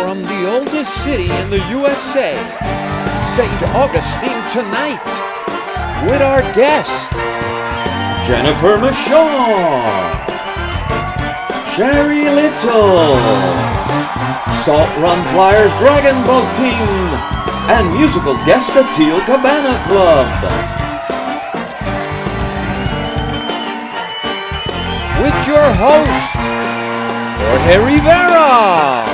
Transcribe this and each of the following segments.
from the oldest city in the USA, St Augustine Tonight, with our guest, Jennifer Michaux, Shari Little, Salt Run Flyers Dragon Boat Team, and musical guest the Teal Cabana Club. With your host, Jorge Rivera.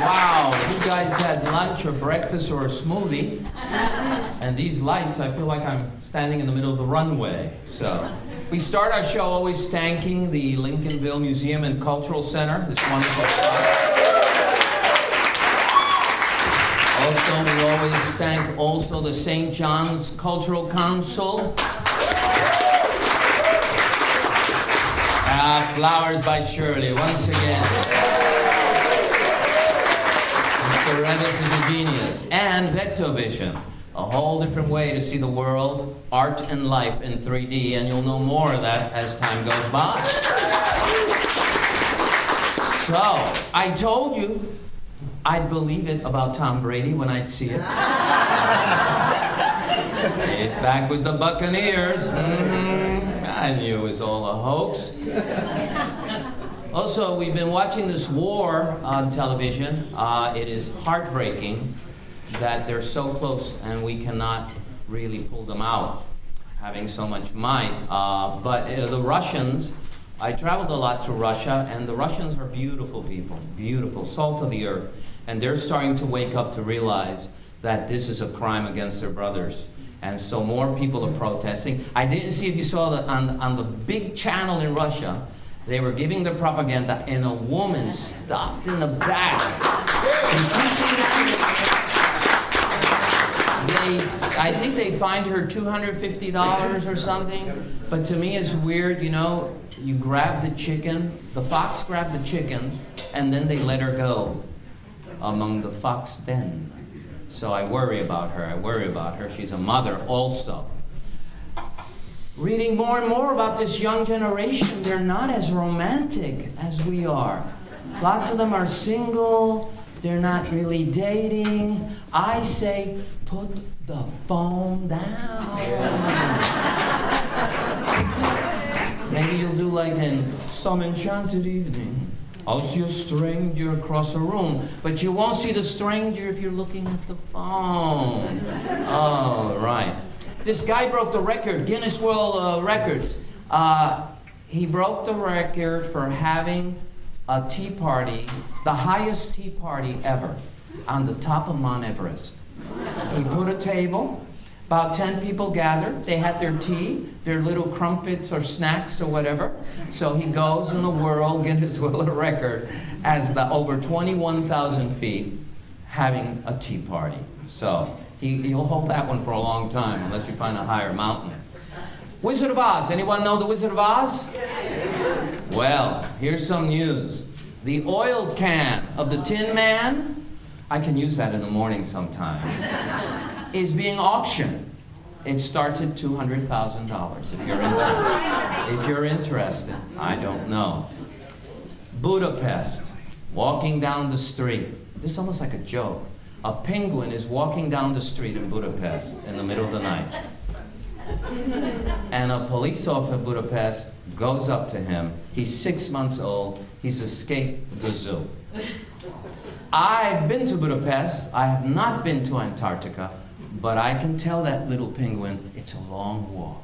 Wow, you guys had lunch or breakfast or a smoothie. And these lights, I feel like I'm standing in the middle of the runway. So we start our show always thanking the Lincolnville Museum and Cultural Center, this wonderful stuff. Also, we always thank also the St. John's Cultural Council. Flowers by Shirley, once again. Mr. Rennis is a genius. And Vectovision. A whole different way to see the world, art and life in 3D, and you'll know more of that as time goes by. So, I told you I'd believe it about Tom Brady when I'd see it. He's back with the Buccaneers. I knew it was all a hoax. Also, we've been watching this war on television. It is heartbreaking that they're so close and we cannot really pull them out, having so much might. But the Russians, I traveled a lot to Russia, and the Russians are beautiful people, beautiful, salt of the earth. And they're starting to wake up to realize that this is a crime against their brothers. And so more people are protesting. I didn't see if you saw that on the big channel in Russia, they were giving their propaganda, and a woman stopped in the back. Did you see that? I think they fined her $250 or something, but to me it's weird, you know, you grab the chicken, the fox grabbed the chicken, and then they let her go among the fox den. So I worry about her, she's a mother also. Reading more and more about this young generation, they're not as romantic as we are. Lots of them are single, they're not really dating. I say, put the phone down. Maybe you'll do like in Some Enchanted Evening. I'll see a stranger across a room, but you won't see the stranger if you're looking at the phone. Oh, right. This guy broke the record, Guinness World Records. He broke the record for having a tea party, the highest tea party ever, on the top of Mount Everest. He put a table, about 10 people gathered, they had their tea, their little crumpets or snacks or whatever. So he goes in the world, Guinness World Record, as the over 21,000 feet having a tea party. So he'll hold that one for a long time, unless you find a higher mountain. Wizard of Oz, anyone know the Wizard of Oz? Well, here's some news. The oil can of the Tin Man, I can use that in the morning sometimes, is being auctioned. It starts at $200,000 if you're interested. If you're interested, I don't know. Budapest, walking down the street. This is almost like a joke. A penguin is walking down the street in Budapest in the middle of the night. And a police officer in Budapest goes up to him. He's 6 months old. He's escaped the zoo. I've been to Budapest. I have not been to Antarctica, but I can tell that little penguin it's a long walk.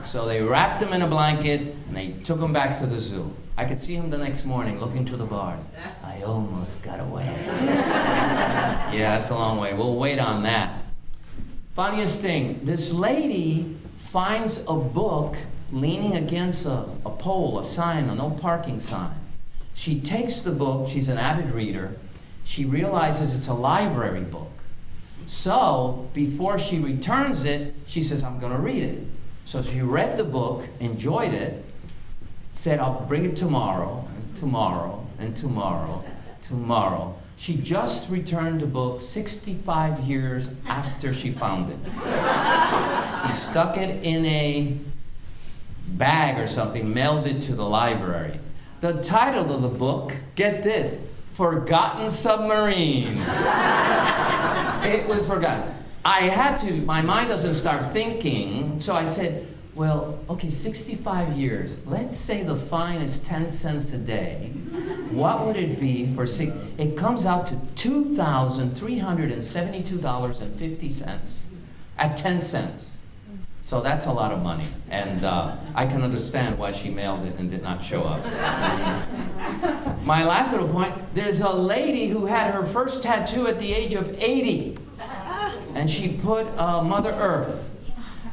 So they wrapped him in a blanket and they took him back to the zoo. I could see him the next morning looking through the bars. I almost got away. Yeah, it's a long way. We'll wait on that. Funniest thing, this lady finds a book leaning against a pole, a sign, a no parking sign. She takes the book, she's an avid reader, she realizes it's a library book. So, before she returns it, she says, I'm going to read it. So she read the book, enjoyed it, said, I'll bring it tomorrow, and tomorrow, and tomorrow. tomorrow. She just returned a book 65 years after she found it. She stuck it in a bag or something, mailed it to the library. The title of the book, get this, Forgotten Submarine. It was forgotten. My mind doesn't start thinking, so I said, well, okay, 65 years. Let's say the fine is 10 cents a day. What would it be for it comes out to $2,372.50 at 10 cents. So that's a lot of money. And I can understand why she mailed it and did not show up. My last little point, there's a lady who had her first tattoo at the age of 80. And she put Mother Earth.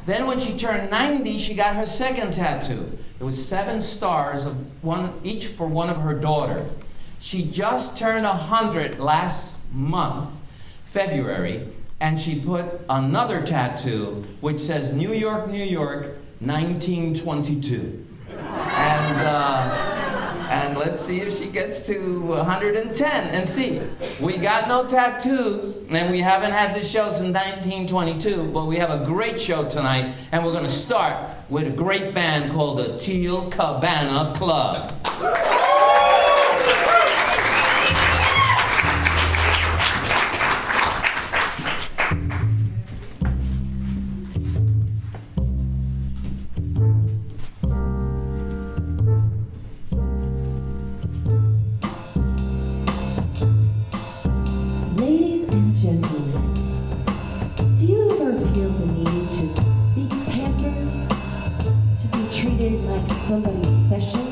Then when she turned 90, she got her second tattoo. It was 7 stars, each for one of her daughters. She just turned 100 last month, February, and she put another tattoo which says New York, New York, 1922. And let's see if she gets to 110 and see. We got no tattoos, and we haven't had this show since 1922, but we have a great show tonight, and we're going to start with a great band called the Teal Cabana Club. Somebody special?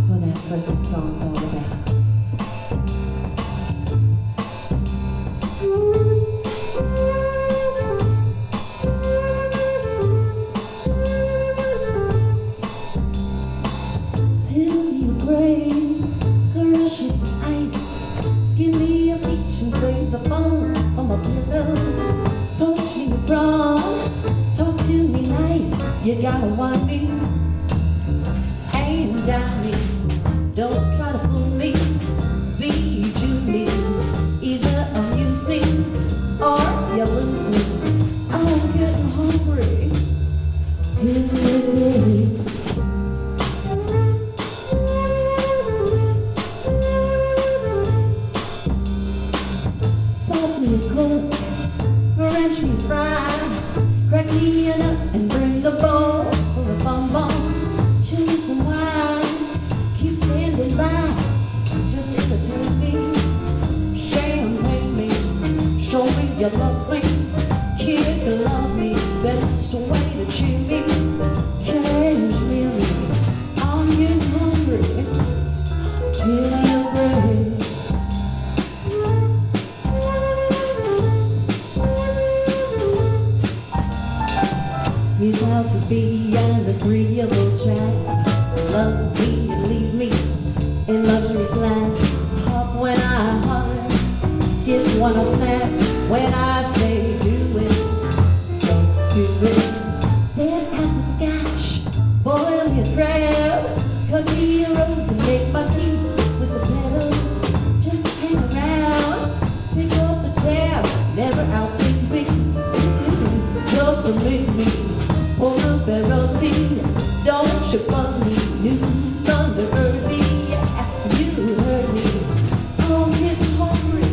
Well, that's what this song's all about. Fill me a grave, crush me some ice, skin me a peach and save the bones from a pillow. Poach me abroad, talk to me nice, you gotta want me. Don't try to fool me, bejewel me, either amuse me or you lose me. I'm getting hungry. Pop me a cook, French me fried, crack me a nut and bring the bowl full of bonbons, chill me some wine. Keep standing by, just entertain me, champagne me, show me you love me, kid you love me, best way to cheat me, cashmere me, I'm getting hungry, feel your breath. He's out to be an agreeable chap, love me and leave me in luxury's land. Hop when I holler, skip when I snap, when I say do it, jump to it. Set apple scotch, boil your crab, cut me a rose and make my tea with the petals. Just hang around, pick up the tab, never outthink me, just to make me, pour a barrel of me, don't you bug me, new thunder heard me, you heard me, I'm getting hungry,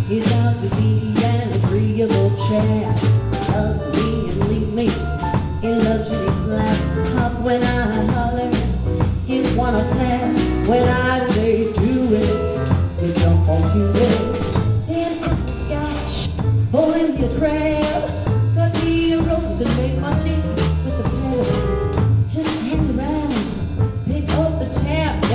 He's out to be an agreeable chap, love me and leave me in luxury's lap. Hop when I holler, skip when I snap, when I say do it, we jump onto it. Sand apple scotch, boil your crab, cut me a rose and make my tea with the petals. Just hang around, pick up the tab,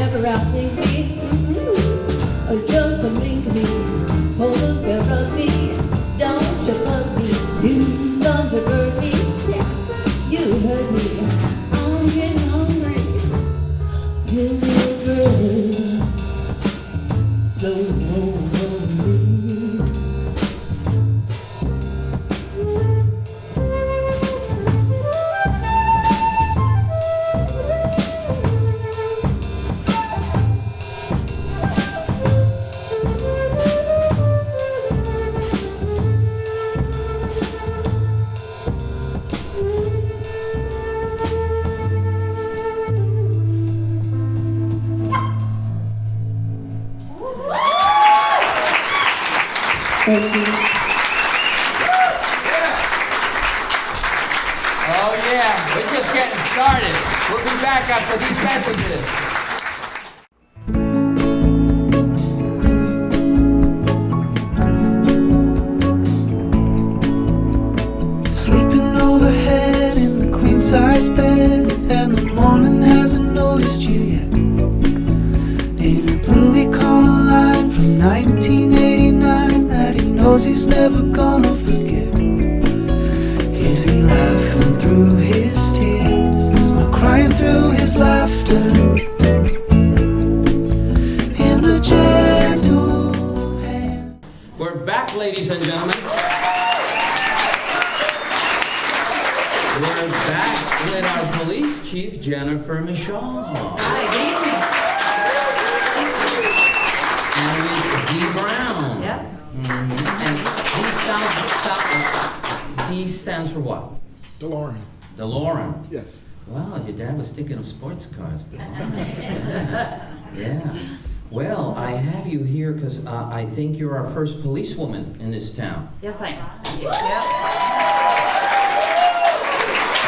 Thank you. Oh yeah, we're just getting started. We'll be back after these messages. Sleeping overhead in the queen-size bed, and the morning hasn't noticed you yet. In a bluey collar line from 1989 that he knows he's never gonna forget. Is he laughing through his tears or crying through his laughter? In the gentle hand. We're back, ladies and gentlemen. We're back with our police chief, Jennifer Michaux. Hi, good And with Dee Brown. evening. Yep. And D stands for what? DeLorean. DeLorean. Yes. Wow, your dad was thinking of sports cars. Yeah. Well, I have you here because I think you're our first policewoman in this town. Yes, I am.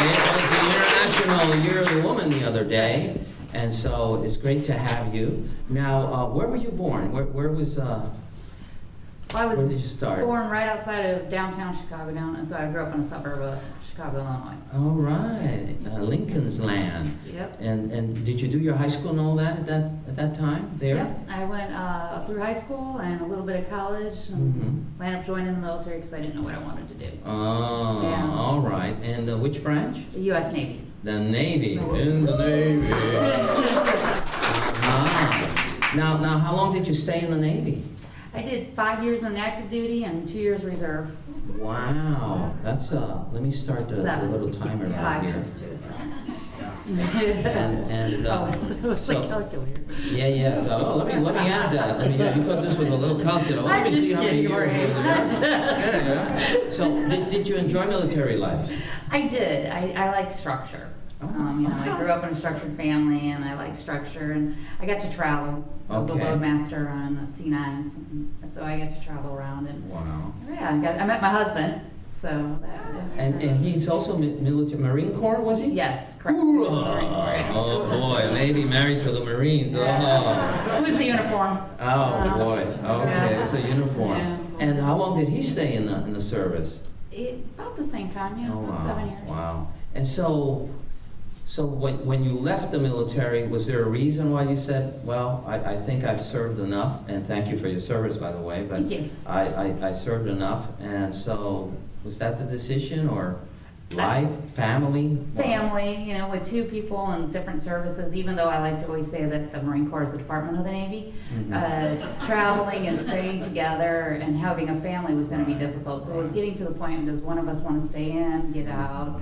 It was the International Year of the Woman the other day, and so it's great to have you. Now, where were you born? Where was, Well, I was where did you start? born right outside of downtown Chicago, so I grew up in a suburb of Chicago, Illinois. All right, Lincoln's Land. Yep. And did you do your high school and all that at that time there? Yep. I went through high school and a little bit of college, and wound up joining the military because I didn't know what I wanted to do. Oh, Yeah. all right. And which branch? The U.S. Navy. The Navy. In the Navy. Now, how long did you stay in the Navy? I did 5 years in active duty and 2 years reserve. Wow, that's let me start the 7. little timer right 5 here. plus 2 is 7. And Oh, it was so- like calculator. yeah. So let me add that. You thought this was a little calculator. Let I'm me just see how many kidding, years. Jorge. Yeah. So did you enjoy military life? I did. I like structure. I grew up in a structured family, and I like structure, and I got to travel. I was a Okay. loadmaster on C9s, so I got to travel around, and Wow. yeah, I met my husband. So that. And he's also military Marine Corps, was he? Yes, correct. Hoorah! Oh boy, a lady married to the Marines. Oh. It was the uniform. Oh boy. Okay, Yeah. it's a uniform. Yeah. And how long did he stay in the service? About the same time, yeah, Oh, about wow. 7 years. Wow. And so when you left the military, was there a reason why you said, well, I think I've served enough, and thank you for your service, by the way, but Thank you. I served enough, and so was that the decision, or life, family? Family, with 2 people and different services, even though I like to always say that the Marine Corps is the Department of the Navy, traveling and staying together and having a family was going to be difficult. So it was getting to the point, does one of us want to stay in, get out?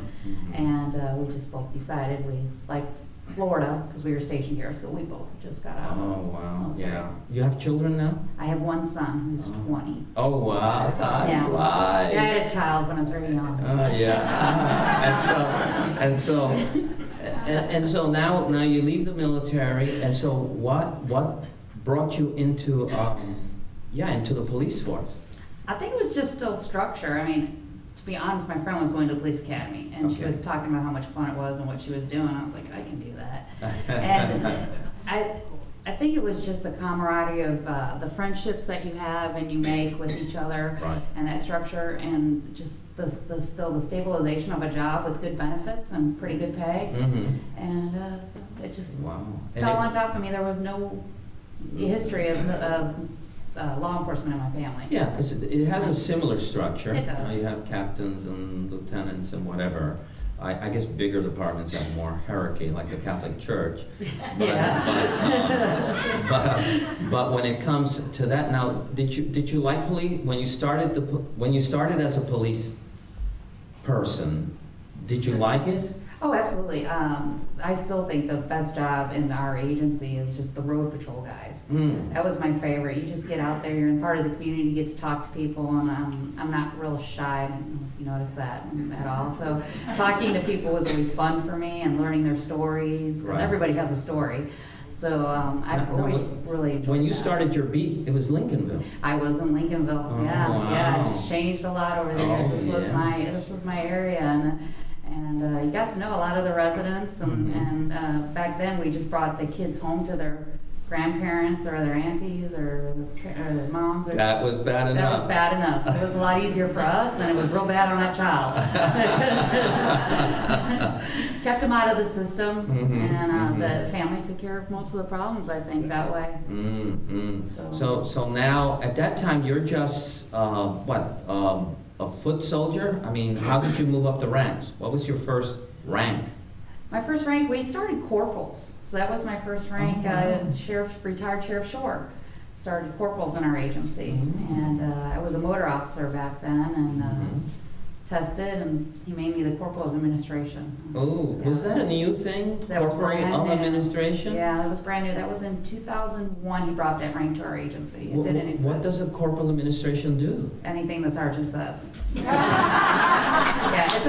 And we just both decided we liked Florida because we were stationed here, so we both just got out. Oh, wow, Military. yeah. You have children now? I have one son who's 20. Oh, wow, time Yeah. flies. I had a child when I was very young. And so now you leave the military, and so what brought you into into the police force? I think it was just still structure. I mean, to be honest, my friend was going to the police academy, and she Okay. was talking about how much fun it was and what she was doing. I was like, I can do that. And I think it was just the camaraderie of the friendships that you have and you make with each other, Right. and that structure, and just the stabilization of a job with good benefits and pretty good pay. And so it just Wow. fell on top of me. There was no history of law enforcement in my family. Yeah, because it has a similar structure. It does. You have captains and lieutenants and whatever. I guess bigger departments have more hierarchy, like the Catholic Church. But when it comes to that, now, did you like police when you started as a police person? Did you like it? Oh, absolutely. I still think the best job in our agency is just the road patrol guys. That was my favorite. You just get out there, you're in part of the community, you get to talk to people, and I'm not real shy. I don't know if you noticed that at all. So talking to people was always fun for me, and learning their stories, because everybody has a story. So I've always really enjoyed When you that. started your beat, it was Lincolnville. I was in Lincolnville. Oh, Yeah, wow. yeah. It's changed a lot over the years. Oh, This was my area, and you got to know a lot of the residents. And back then, we just brought the kids home to their grandparents or their aunties or their moms. Or That was bad that enough. was bad enough. It was a lot easier for us, and it was real bad on that child. Kept them out of the system, and the family took care of most of the problems, I think, that way. So now, at that time, you're just, a foot soldier? I mean, how did you move up the ranks? What was your first rank? My first rank, we started corporals. So that was my first rank. Retired Sheriff Shore started corporals in our agency. And I was a motor officer back then, and tested, and he made me the corporal of administration. Was that a new thing? That was Corporal brand of new. administration? Yeah, that was brand new. That was in 2001. He brought that rank to our agency. It didn't exist. What does a corporal administration do? Anything the sergeant says. Yeah, it's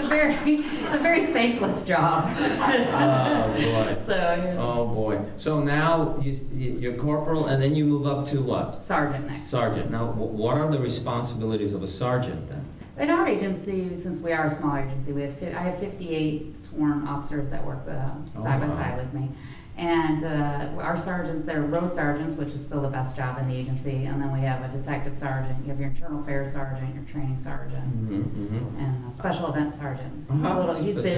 a very thankless job. Oh boy. So Oh boy. So now you're corporal, and then you move up to what? sergeant next. Sergeant. Now, what are the responsibilities of a sergeant then? In our agency, since we are a small agency, I have 58 sworn officers that work side by side with me. And our sergeants, they're road sergeants, which is still the best job in the agency. And then we have a detective sergeant, you have your internal affairs sergeant, your training sergeant, and a special events sergeant.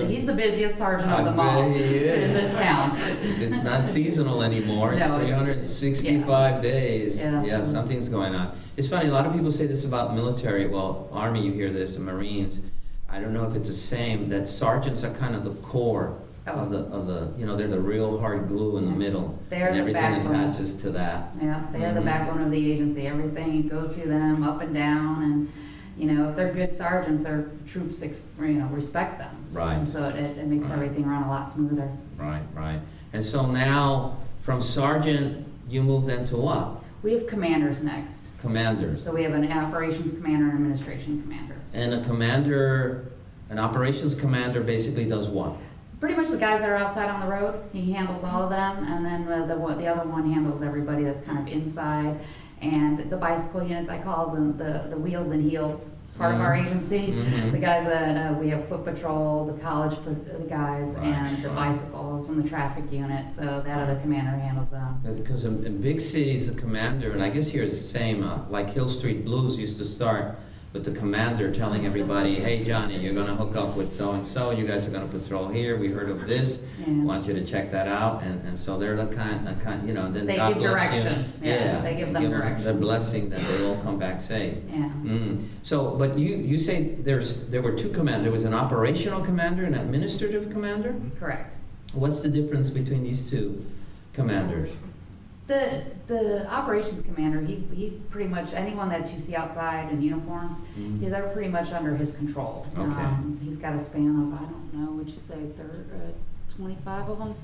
He's the busiest sergeant of them all in this town. It's not seasonal anymore. It's No, 365 days. Yeah, so- Something's going on. It's funny, a lot of people say this about military. Well, Army, you hear this, and Marines. I don't know if it's the same, that sergeants are kind of the core of the they're the real hard glue in the middle. They're and the everything backbone. attaches to that. Yeah, they are the backbone of the agency. Everything goes through them, up and down, and if they're good sergeants, their troops respect them. Right. And so it makes everything run a lot smoother. Right. And so now, from sergeant, you move then to what? We have commanders next. Commanders. So we have an operations commander and administration commander. And an operations commander basically does what? Pretty much the guys that are outside on the road, he handles all of them, and then the other one handles everybody that's kind of inside. And the bicycle units, I call them the wheels and heels part of our agency. The guys that we have foot patrol, the college the guys, and the bicycles and the traffic unit. So that other commander handles them. Because in big cities, the commander, and I guess here it's the same, like Hill Street Blues used to start with the commander telling everybody, hey Johnny, you're going to hook up with so-and-so, you guys are going to patrol here, we heard of this, want you to check that out, and so they're the kind then They God give bless direction. you. They give them direction. Their blessing that they all come back safe. Yeah. So, but you say there were two commanders. There was an operational commander and an administrative commander? Correct. What's the difference between these two commanders? The operations commander, he pretty much, anyone that you see outside in uniforms, they're pretty much under his control. Okay. He's got a span of, I don't know, would you say 25 of them?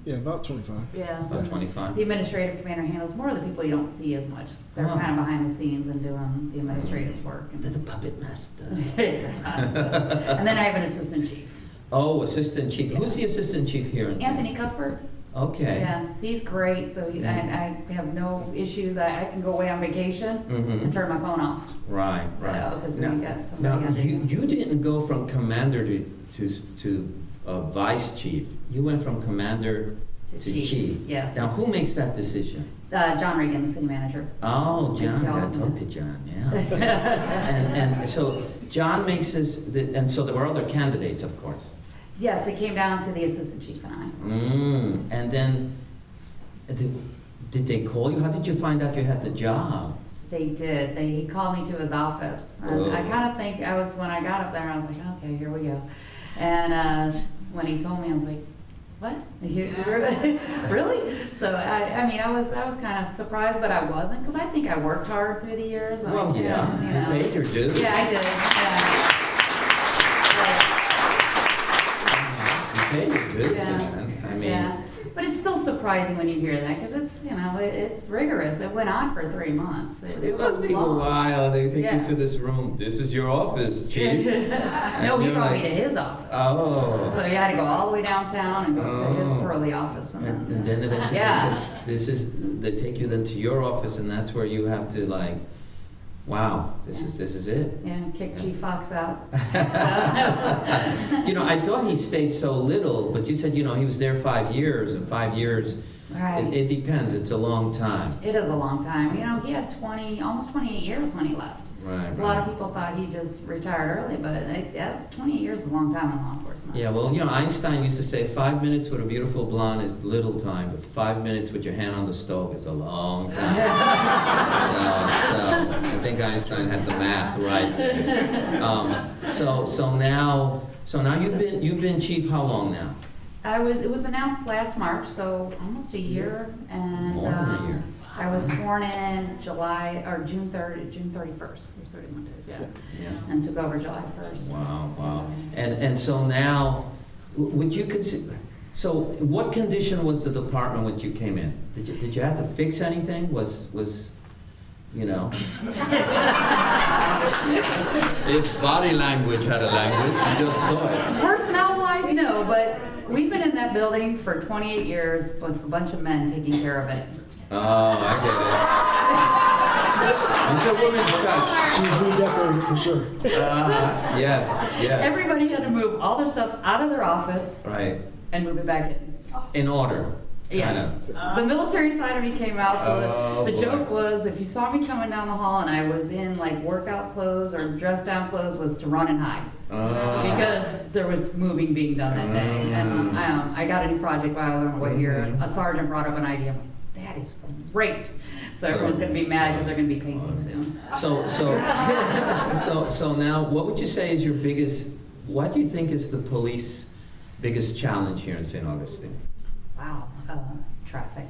Yeah, about 25. Yeah. About 25. The administrative commander handles more of the people you don't see as much. They're Oh. kind of behind the scenes and doing the administrative work. They're the puppet master. And then I have an assistant chief. Oh, assistant chief. Yeah. Who's the assistant chief here? Anthony Cuthbert. Okay. Yeah, so he's great. So I have no issues. I can go away on vacation and turn my phone off. Right. So, Right. because Now, we got somebody now got you didn't go from commander to vice chief. You went from commander to chief. Yes. Now, who makes that decision? John Regan, the city manager. Oh, Makes John. the Gotta ultimate. talk to John. Yeah. and so John makes this, and so there were other candidates, of course. Yes, it came down to the assistant chief and I. And then, did they call you? How did you find out you had the job? They did. He called me to his office. And I kind of think when I got up there, I was like, okay, here we go. And when he told me, I was like, what? Really? So I was kind of surprised, but I wasn't, because I think I worked hard through the years. Well, yeah, you paid your dues. Yeah, I did. Yeah. pay you good, Yeah. man. I mean, Yeah, but it's still surprising when you hear that, because it's, it's rigorous. It went on for 3 months. it must be a while. They take Yeah. you to this room. This is your office, chief. No, he you're brought me like, to his office. Oh. So you had to go all the way downtown and go to his Pearly office. And then eventually Yeah. they take you then to your office, and that's where you have to like, wow, this is it. Yeah, kick Chief Fox out. I thought he stayed so little, but you said, he was there 5 years, and 5 years, Right. it depends, it's a long time. It is a long time. He had almost 28 years when he left. Right, A lot of people thought he just retired early, but that's 28 years is a long time in law enforcement. Yeah, well, Einstein used to say 5 minutes with a beautiful blonde is little time, but 5 minutes with your hand on the stove is a long time. so I think Einstein had the math right. So now you've been chief how long now? It was announced last March, so almost a year, and More than a year. I was sworn in June 31st. There's 31 days, yeah. And took over July 1st. Wow. And so now, would you consider? So, what condition was the department when you came in? Did you have to fix anything? Was if body language had a language, you just saw it. Personnel-wise, no, but we've been in that building for 28 years with a bunch of men taking care of it. Oh, I get it. It's a woman's touch. She's redecorated for sure. Yes. Everybody had to move all their stuff out of their office Right. and move it back in. In order. Yes. Kinda. The military side of me came out, so Oh, the boy. joke was if you saw me coming down the hall and I was in like workout clothes or dress down clothes, was to run and hide. Because there was moving being done that day. And I got a new project while I was on my way here. A sergeant brought up an idea. I'm like, that is great. So everyone's going to be mad because they're going to be painting soon. So now, what would you say is your biggest? What do you think is the police biggest challenge here in St. Augustine? Wow, traffic.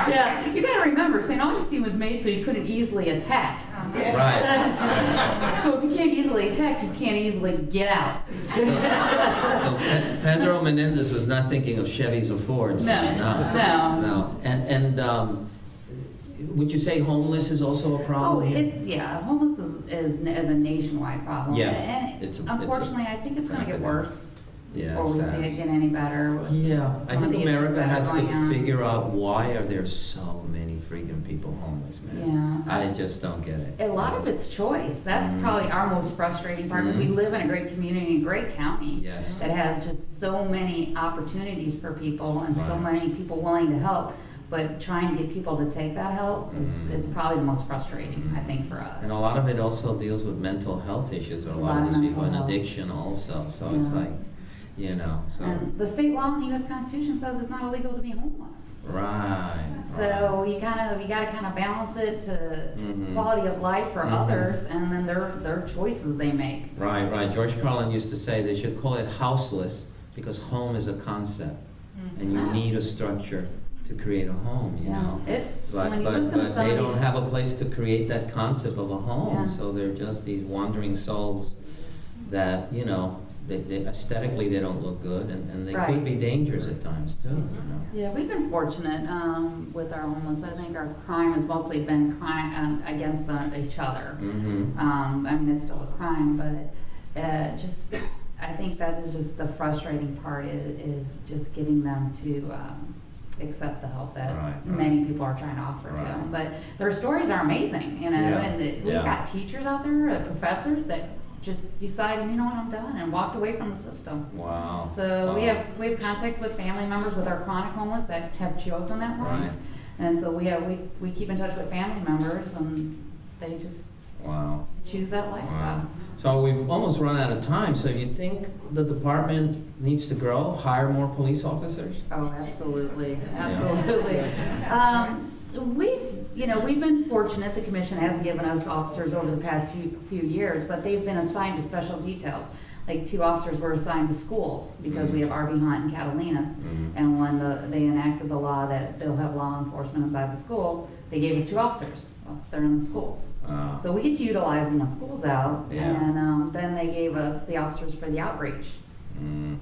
Yeah, you got to remember, St. Augustine was made so you couldn't easily attack. Right. So if you can't easily attack, you can't easily get out. So Pedro Menendez was not thinking of Chevys or Fords. No. And would you say homeless is also a problem here? Homeless is a nationwide problem. Yes, And unfortunately, I think it's going to get worse. Yes. Or we see it get any better. Yeah, I Some of think the America issues that are has to going on. figure out why are there so many freaking people homeless, man. Yeah. I just don't get it. A lot of it's choice. That's probably our most frustrating part because we live in a great community, a great county Yes. that has just so many opportunities for people and so Right. many people willing to help. But trying to get people to take that help is probably the most frustrating, I think, for us. And a lot of it also deals with mental health issues, or a lot of these people in mental health. addiction also. So it's Yeah. like, so. And the state law in the U.S. Constitution says it's not illegal to be homeless. Right. So you got to kind of balance it to quality of life for others, and then their choices they make. Right. George Carlin used to say they should call it houseless because home is a concept, and you need a structure to create a home. You know. It's But when you listen to some they of don't these- have a place to create that concept of a home, Yeah. so they're just these wandering souls that they aesthetically they don't look good, and they Right. could be dangerous at times too. Yeah, we've been fortunate with our homeless. I think our crime has mostly been crime against each other. I mean, it's still a crime, but I think that is just the frustrating part is just getting them to accept the help that Right. many people are trying to offer to them. But their stories are amazing, Yeah. and we've Yeah. got teachers out there, professors that just decided, you know what, I'm done, and walked away from the system. Wow. So we Wow. have contact with family members with our chronic homeless that have chosen that life, Right. and so we keep in touch with family members, and they just Wow. choose that lifestyle. Wow. So we've almost run out of time. So you think the department needs to grow, hire more police officers? Oh, absolutely. We've been fortunate. The commission has given us officers over the past few years, but they've been assigned to special details. Like 2 officers were assigned to schools because we have RV Hunt and Catalinas, and when they enacted the law that they'll have law enforcement inside the school, they gave us 2 officers. they're in the schools. So we get to utilize them when school's out, and then they gave us the officers for the outreach.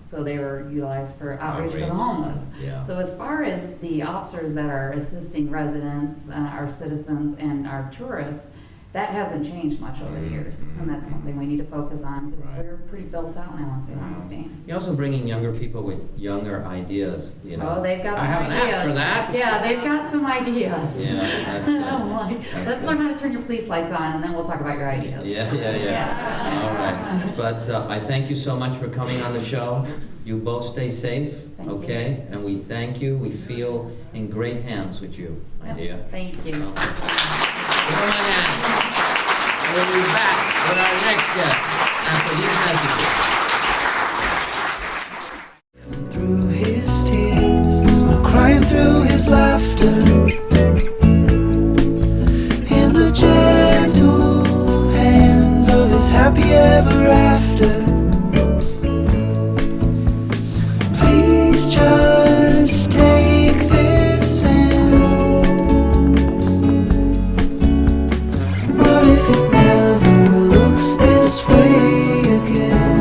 So they were utilized for outreach for the homeless. Yeah. So as far as the officers that are assisting residents, our citizens, and our tourists, that hasn't changed much over the years, and that's something we need to focus on because we're pretty built out now in St. Augustine. You're also bringing younger people with younger ideas, you know. Oh, they've got I some have ideas. an app for that. Yeah, they've got some ideas. Yeah, that's good. I'm like, let's learn how to turn your police lights on, and then we'll talk about your ideas. Yeah. All right. But I thank you so much for coming on the show. You both stay safe, Thank okay? you. And we thank you. We feel in great hands with you, my dear. Thank you. Give them a hand. We'll be back with our next guest after these messages. Through his tears, or crying through his laughter, in the gentle hands of his happy ever after. Please just take this in. What if it never looks this way again?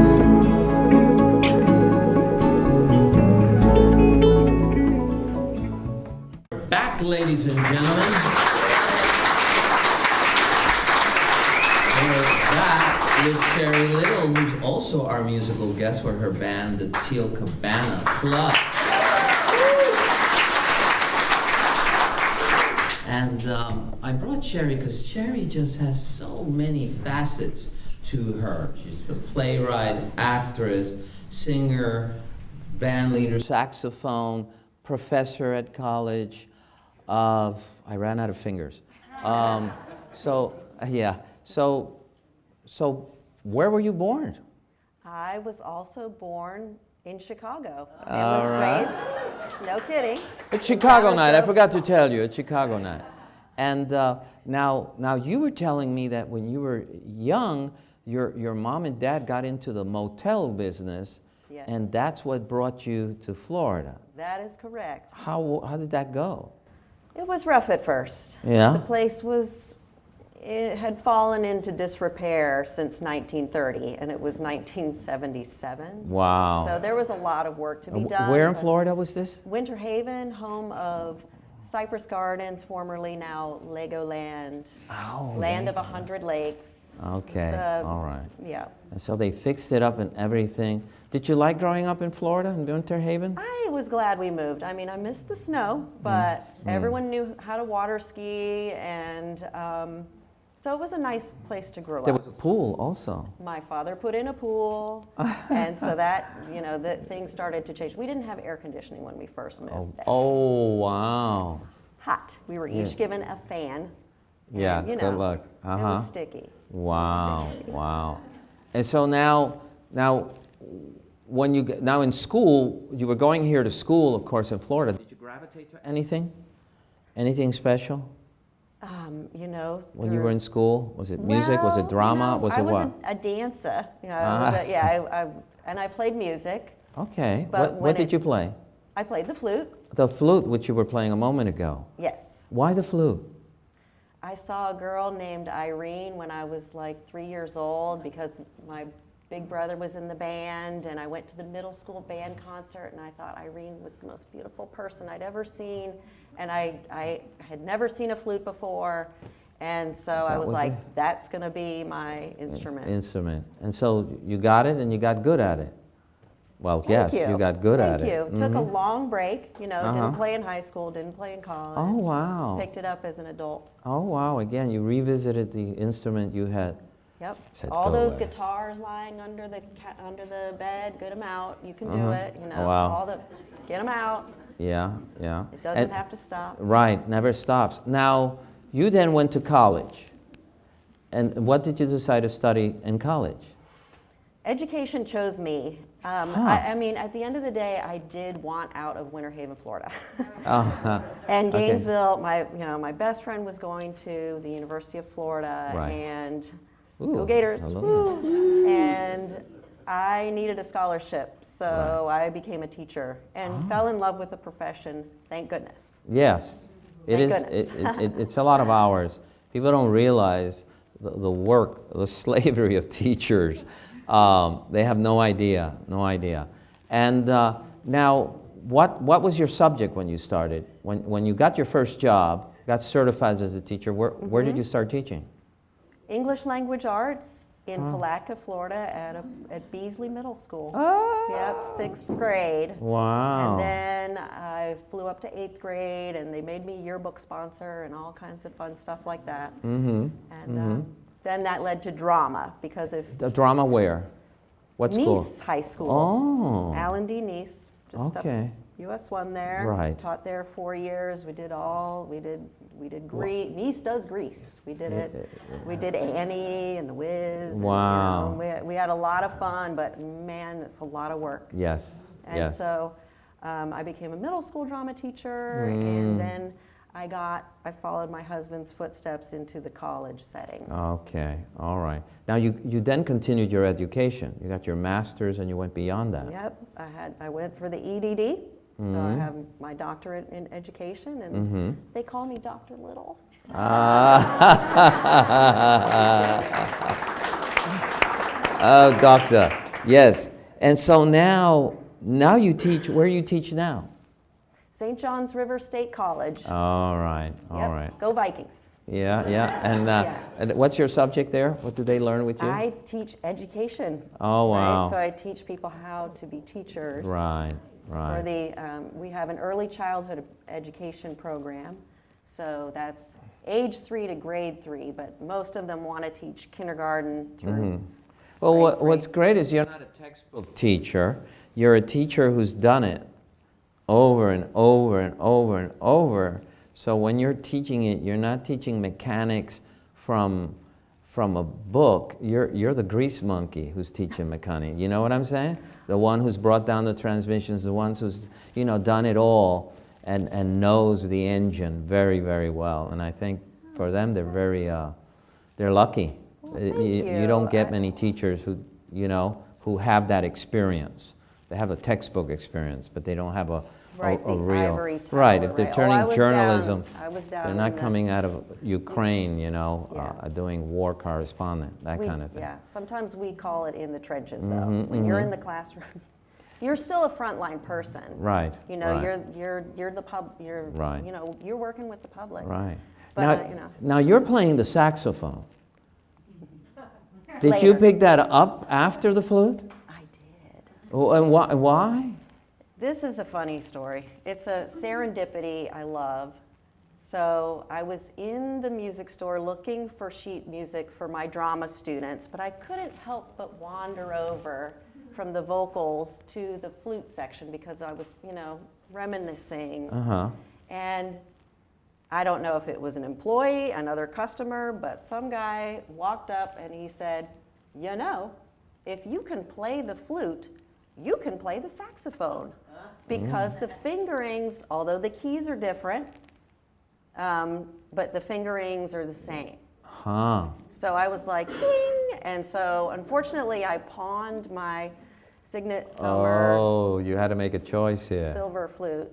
Back, ladies and gentlemen. We're back with Shari Little, who's also our musical guest for her band, the Teal Cabana Club. And I brought Shari because Shari just has so many facets to her. She's a playwright, actress, singer, band leader, saxophone, professor at college. I ran out of fingers. So where were you born? I was also born in Chicago. And All was right. raised, no kidding. It's Chicago night. I forgot to tell you. It's Chicago night. And now you were telling me that when you were young, your mom and dad got into the motel business, Yes. and that's what brought you to Florida. That is correct. How did that go? It was rough at first. Yeah? The place it had fallen into disrepair since 1930, and it was 1977. Wow. So there was a lot of work to be done. Where in but Florida was this? Winter Haven, home of Cypress Gardens, formerly now Legoland, Oh, Land of 100 Lakes. okay. It's, All right. Yeah. And so they fixed it up and everything. Did you like growing up in Florida, in Winter Haven? I was glad we moved. I mean, I missed the snow, but everyone knew how to water ski, and so it was a nice place to grow There up. was a pool also. My father put in a pool, and so that, things started to change. We didn't have air conditioning when we first moved there. Oh, wow. Hot. We were each given a fan. Yeah, and, good luck. It was sticky. Wow, wow. And so now when now in school, you were going here to school, of course, in Florida. Did you gravitate to anything? Anything special? When you were in school, was it music? Was it drama? Was it what? I was a dancer. And I played music. Okay. But What when did you play? I played the flute. The flute, which you were playing a moment ago. Yes. Why the flute? I saw a girl named Irene when I was like 3 years old because my big brother was in the band, and I went to the middle school band concert, and I thought Irene was the most beautiful person I'd ever seen, and I had never seen a flute before, and so I was like, that's going to be my instrument. And so you got it, and you got good at it. Well, Thank yes, you. you got good at it. Thank you. Took a long break, didn't play in high school, didn't play in college. Oh, wow. Picked it up as an adult. Oh, wow. Again, you revisited the instrument you had. Yep. Said, All "Go those away." guitars lying under the bed, get them out. You can do it. Wow. Get them out. Yeah, yeah. It doesn't have to stop. Right, never stops. Now, you then went to college. And what did you decide to study in college? Education chose me. I mean, at the end of the day, I did want out of Winter Haven, Florida. And Okay. Gainesville, my best friend was going to the University of Florida, Right. and Ooh, go Gators! hello. Woo. And I needed a scholarship, so I became a teacher and fell in love with the profession. Thank goodness. Yes, it Thank is. goodness. It's a lot of hours. People don't realize the work, the slavery of teachers. They have no idea, no idea. And now, what was your subject when you started? When you got your first job, got certified as a teacher, where did you start teaching? English language arts in Palatka, Florida at Beasley Middle School. Oh. Yep, 6th grade. Wow. And then I flew up to 8th grade, and they made me yearbook sponsor and all kinds of fun stuff like that. Mm-hmm. And then that led to drama because of The drama where? What school? Nice High School. Oh. Alan D. Nice. Just Okay. US 1 there. Right. Taught there 4 years. We did Greece. Nice does Greece. We did it. We did Annie and The Wiz. and, Wow. we had a lot of fun, but man, it's a lot of work. Yes. And yes. so I became a middle school drama teacher, and then I followed my husband's footsteps into the college setting. Okay. All right. Now you then continued your education. You got your master's and you went beyond that. Yep, I went for the EDD. So I have my doctorate in education, and they call me Dr. Little. Oh, doctor. Yes. And so now you teach. Where you teach now? St. John's River State College. All right. All Yep, right. Go Vikings. Yeah. Yeah. And and what's your subject there? What do they learn with you? I teach education. Oh, wow. Right? So I teach people how to be teachers. Right. For Right. we have an early childhood education program, so that's age 3 to grade 3, but most of them want to teach kindergarten through. Well, grade what's three. great is you're not a textbook teacher. You're a teacher who's done it over and over and over and over. So when you're teaching it, you're not teaching mechanics from a book. You're the grease monkey who's teaching mechanics. You know what I'm saying? The one who's brought down the transmissions, the ones who's done it all and knows the engine very, very well. And I think for them, they're very they're lucky. Thank You don't get many teachers who have that experience. They have a textbook experience, but they don't have a Right, the real ivory tower, right. If they're right. turning I was journalism, I was down they're in not the- coming out of Ukraine, Yeah. doing war correspondent, that kind of thing. Yeah, sometimes we call it in the trenches, though. When you're in the classroom, you're still a frontline person. Right. right. You're the Right. you're working with the public. Right. But, Now you're playing the saxophone. Did you Later. pick that up after the flute? I did. Oh, and why? This is a funny story. It's a serendipity I love. So I was in the music store looking for sheet music for my drama students, but I couldn't help but wander over from the vocals to the flute section because I was, reminiscing. Uh-huh. And I don't know if it was an employee, another customer, but some guy walked up and he said, if you can play the flute, you can play the saxophone. Because the fingerings, although the keys are different, but the fingerings are the same. Huh. So I was like, ding! And so unfortunately I pawned my signet Oh, you had to make a choice here. silver flute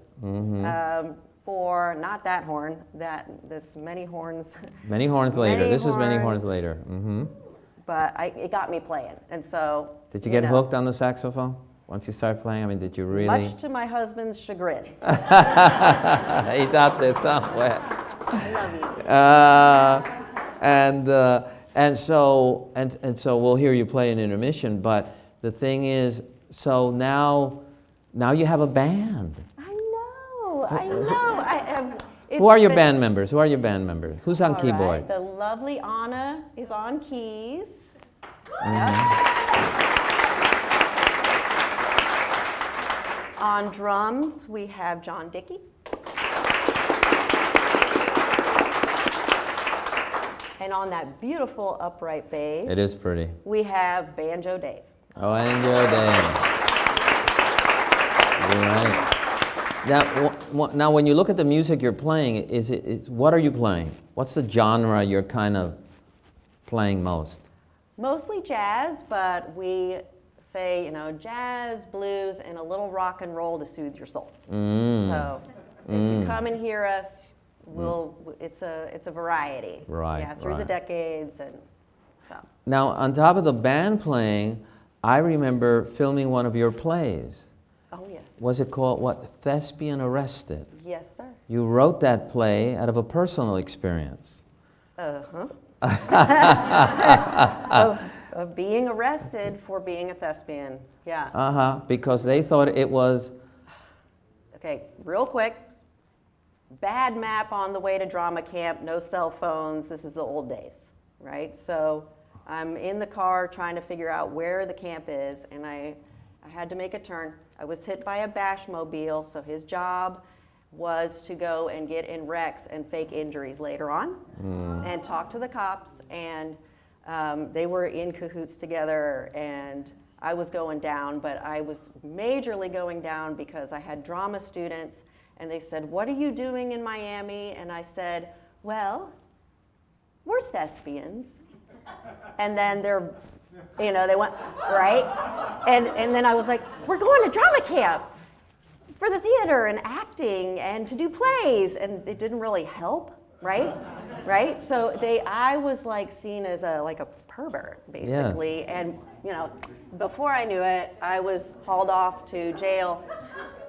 for not that horn, this many horns. Many horns later. Many This is many horns horns. later. Mm-hmm. But it got me playing. And so. Did you get hooked on the saxophone once you started playing? I mean, did you really? Much to my husband's chagrin. He's out there somewhere. I love you. And so we'll hear you play an intermission. But the thing is, so now you have a band. I know. Who are your band members? Who's on All keyboard? right, the lovely Anna is on keys. On drums, we have John Dickey. And on that beautiful upright bass, It is pretty. we have Banjo Dave. Oh, I enjoy that. You're right. Now, when you look at the music you're playing, what are you playing? What's the genre you're kind of playing most? Mostly jazz, but we say, jazz, blues, and a little rock and roll to soothe your soul. So if you come and hear us, it's a variety. Right, Yeah, through the right. decades and so. Now, on top of the band playing, I remember filming one of your plays. Oh, yes. Was it called, what, Thespian Arrested? Yes, sir. You wrote that play out of a personal experience. Uh-huh. of being arrested for being a thespian. Yeah. Uh-huh, because they thought it was... Okay, real quick. Bad map on the way to drama camp, no cell phones. This is the old days, right? So I'm in the car trying to figure out where the camp is, and I had to make a turn. I was hit by a bashmobile, so his job was to go and get in wrecks and fake injuries later on and talk to the cops, and they were in cahoots together, and I was going down, but I was majorly going down because I had drama students, and they said, "What are you doing in Miami?" And I said, "Well, we're thespians." And then they went, right? And then I was like, "We're going to drama camp for the theater and acting and to do plays," and it didn't really help, right? Right? So I was like seen as a pervert, basically. Yes. And before I knew it, I was hauled off to jail.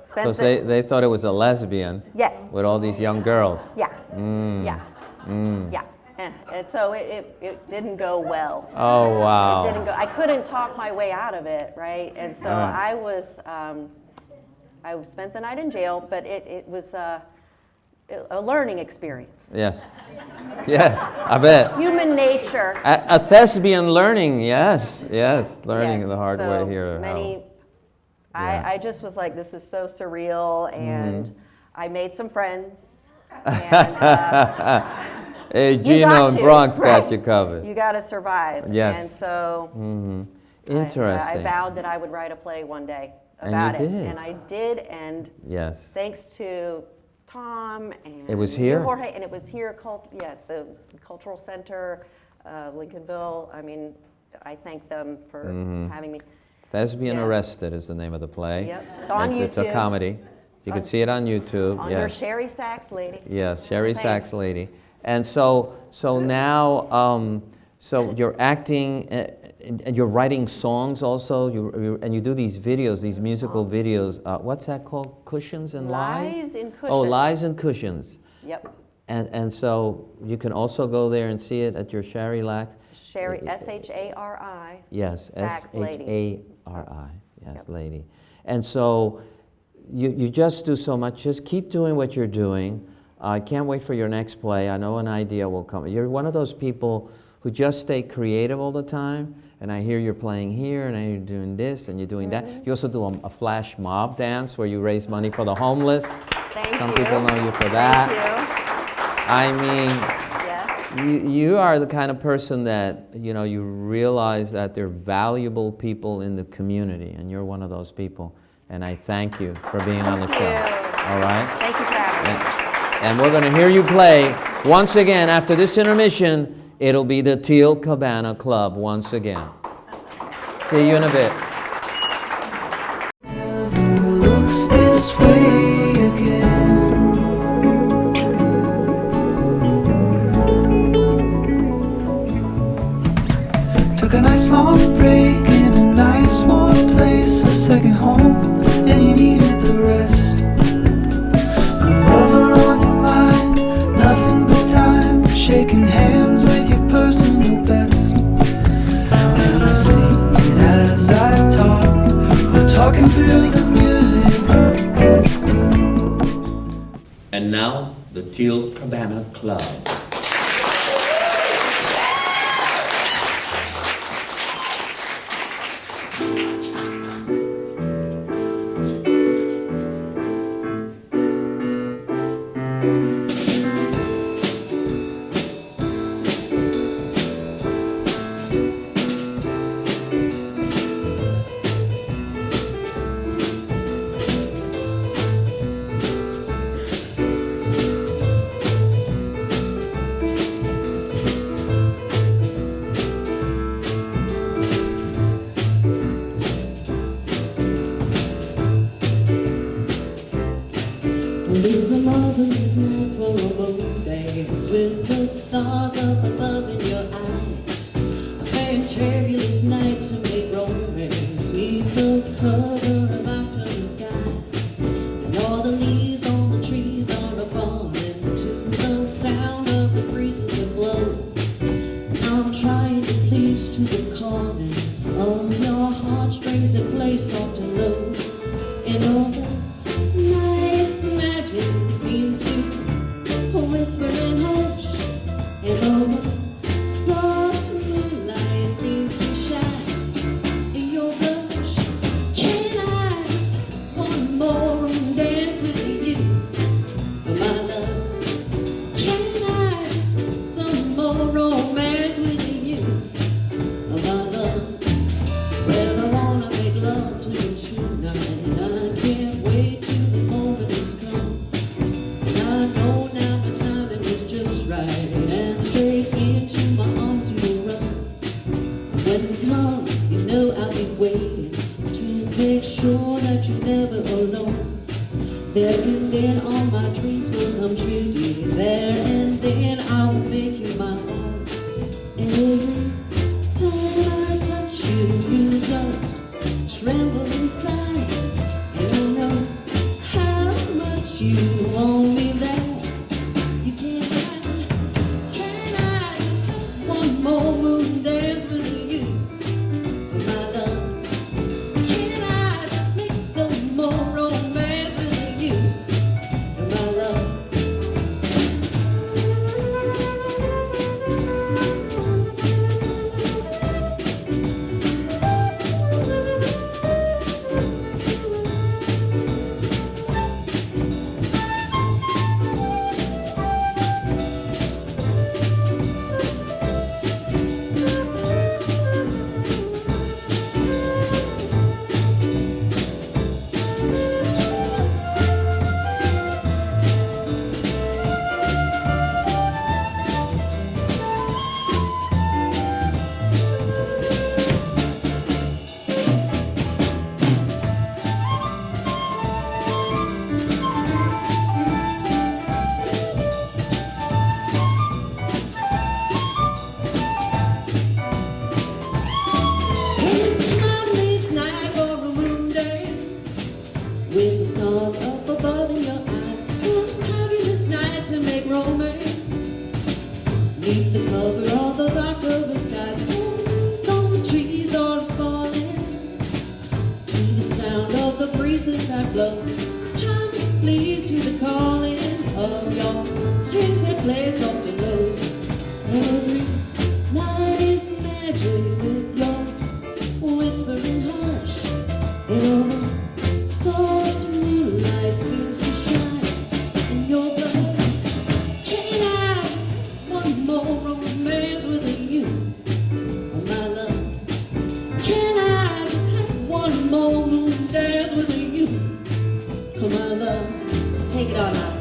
Because they thought it was a lesbian. Yeah. With all these young girls. Yeah. Yeah. Yeah. And so it didn't go well. Oh, wow. It didn't go. I couldn't talk my way out of it, right? And so I spent the night in jail, but it was a learning experience. Yes. Yes, I bet. Human nature. A thespian learning, yes, learning the hard way here. I just was like, this is so surreal, and I made some friends. And, hey, Gino in Bronx got you covered. You got to survive. Yes. And so Interesting. I vowed that I would write a play one day about and you it. did. And I did, and yes. Thanks to Tom and it was here? Jorge, and it was here, it's a cultural center, Lincolnville. I mean, I thank them for having me. Thespian Arrested is the name of the play. Yep. It's on YouTube. It's a comedy. You can see it on YouTube. Under Shari Sachs Lady. Yes, Shari Sachs Lady. And so now, so you're acting, and you're writing songs also, and you do these videos, these musical videos. What's that called? Cushions and Lies? Lies and Cushions. Oh, Lies and Cushions. Yep. And so you can also go there and see it at your Shari Lax. Shari, S-H-A-R-I. Yes, S-H-A-R-I. Yes, Yep. lady. And so you just do so much. Just keep doing what you're doing. I can't wait for your next play. I know an idea will come. You're one of those people who just stay creative all the time. And I hear you're playing here, and I hear you're doing this, and you're doing that. You also do a flash mob dance where you raise money for the homeless. Some people know you for that. Thank you. I mean, you are the kind of person that, you realize that they're valuable people in the community, and you're one of those people. And I thank you for being on the show. All right? Thank you for having me. And we're going to hear you play once again after this intermission. It'll be the Teal Cabana Club once again. See you in a bit. Never looks this way again. Took a nice long break in a nice small place, a second home, and you needed the rest. No lover on your mind, nothing but time, shaking hands with your personal best. And I sing it as I talk, we're talking through the music. And now, the Teal Cabana Club. strings that play soft and low. And all the night's magic seems to whisper and hush. And all the soft moonlight seems to shine in your blush. Can I just one more dance with you, my love? Can I just some more romance with you, my love? Well, I wanna make love to you tonight. I can't wait till the moment has come. And I know now my timing is just right, and straight into my arms you will run. When you come, you know I'll be waiting to make sure that you're never alone. There and then all my dreams will come true, dear. There and then I will make you my own. And every time I touch you, you just tremble inside. And I know how much you want me there. You can't hide. Can I just have one more moon dance with you, my love? Can I just make some more romance with you, my love? It's my least night for a moon dance, with the stars up above in your eyes. What fabulous night to make romance, neath the cover of those October skies. Leaves on the trees are falling to the sound of the breezes that blow, trying to please to the calling of your strings that play soft and low. Every night is magic with your whispering hush, and all the soft moonlight seems to shine in your blood. Can I just one more romance with you, my love? Can I just have one more moon dance with you, my love? Take it on out.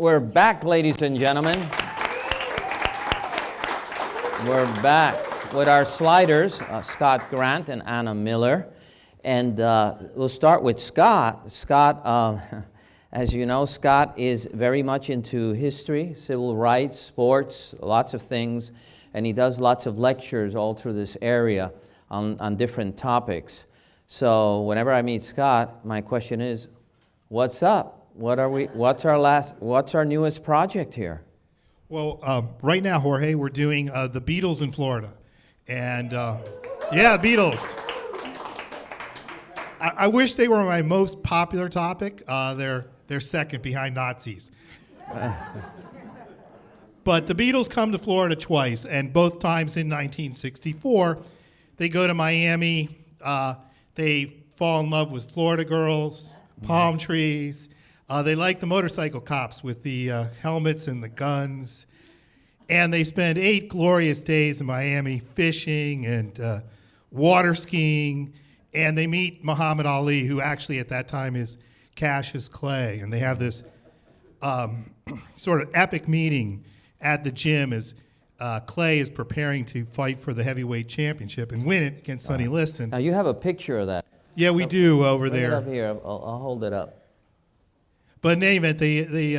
We're back, ladies and gentlemen. We're back with our sliders, Scott Grant and Anna Miller. And we'll start with Scott. Scott, as you know, Scott is very much into history, civil rights, sports, lots of things. And he does lots of lectures all through this area on different topics. So whenever I meet Scott, my question is, what's up? What's our newest project here? Well, right now, Jorge, we're doing the Beatles in Florida. And yeah, Beatles. I wish they were my most popular topic. They're second behind Nazis. But the Beatles come to Florida twice, and both times in 1964. They go to Miami. They fall in love with Florida girls, palm trees. They like the motorcycle cops with the helmets and the guns. And they spend 8 glorious days in Miami fishing and water skiing. And they meet Muhammad Ali, who actually at that time is Cassius Clay. And they have this sort of epic meeting at the gym as Clay is preparing to fight for the heavyweight championship and win it against Sonny Liston. Now, you have a picture of that. Yeah, we do over Bring there. it up here. I'll hold it up. But in any event, they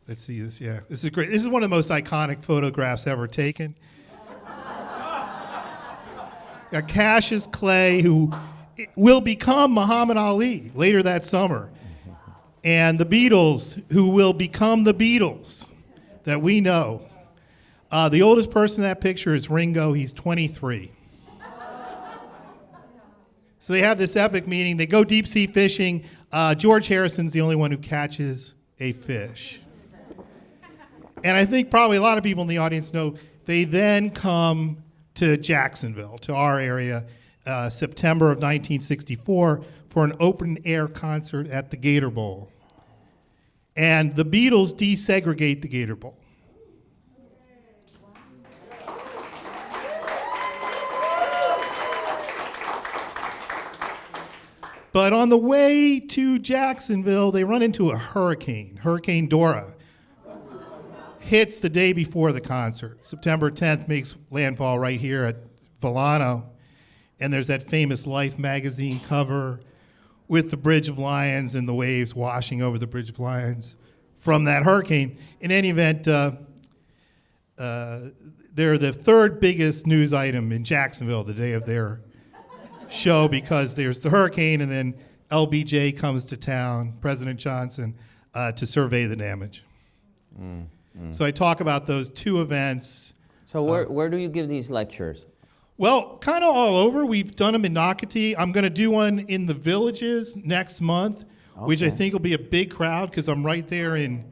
let's see this. Yeah, this is great. This is one of the most iconic photographs ever taken. Cassius Clay, who will become Muhammad Ali later that summer, and the Beatles, who will become the Beatles that we know. The oldest person in that picture is Ringo. He's 23. So they have this epic meeting. They go deep sea fishing. George Harrison's the only one who catches a fish. And I think probably a lot of people in the audience know they then come to Jacksonville, to our area, September of 1964 for an open air concert at the Gator Bowl. And the Beatles desegregate the Gator Bowl. But on the way to Jacksonville, they run into a hurricane. Hurricane Dora hits the day before the concert. September 10th makes landfall right here at Volano. And there's that famous Life magazine cover with the Bridge of Lions and the waves washing over the Bridge of Lions from that hurricane. In any event, they're the third biggest news item in Jacksonville the day of their show because there's the hurricane and then LBJ comes to town, President Johnson, to survey the damage. So I talk about those two events. So where do you give these lectures? Well, kind of all over. We've done them in Nocatee. I'm going to do one in the Villages next month, which I think will be a big crowd because I'm right there in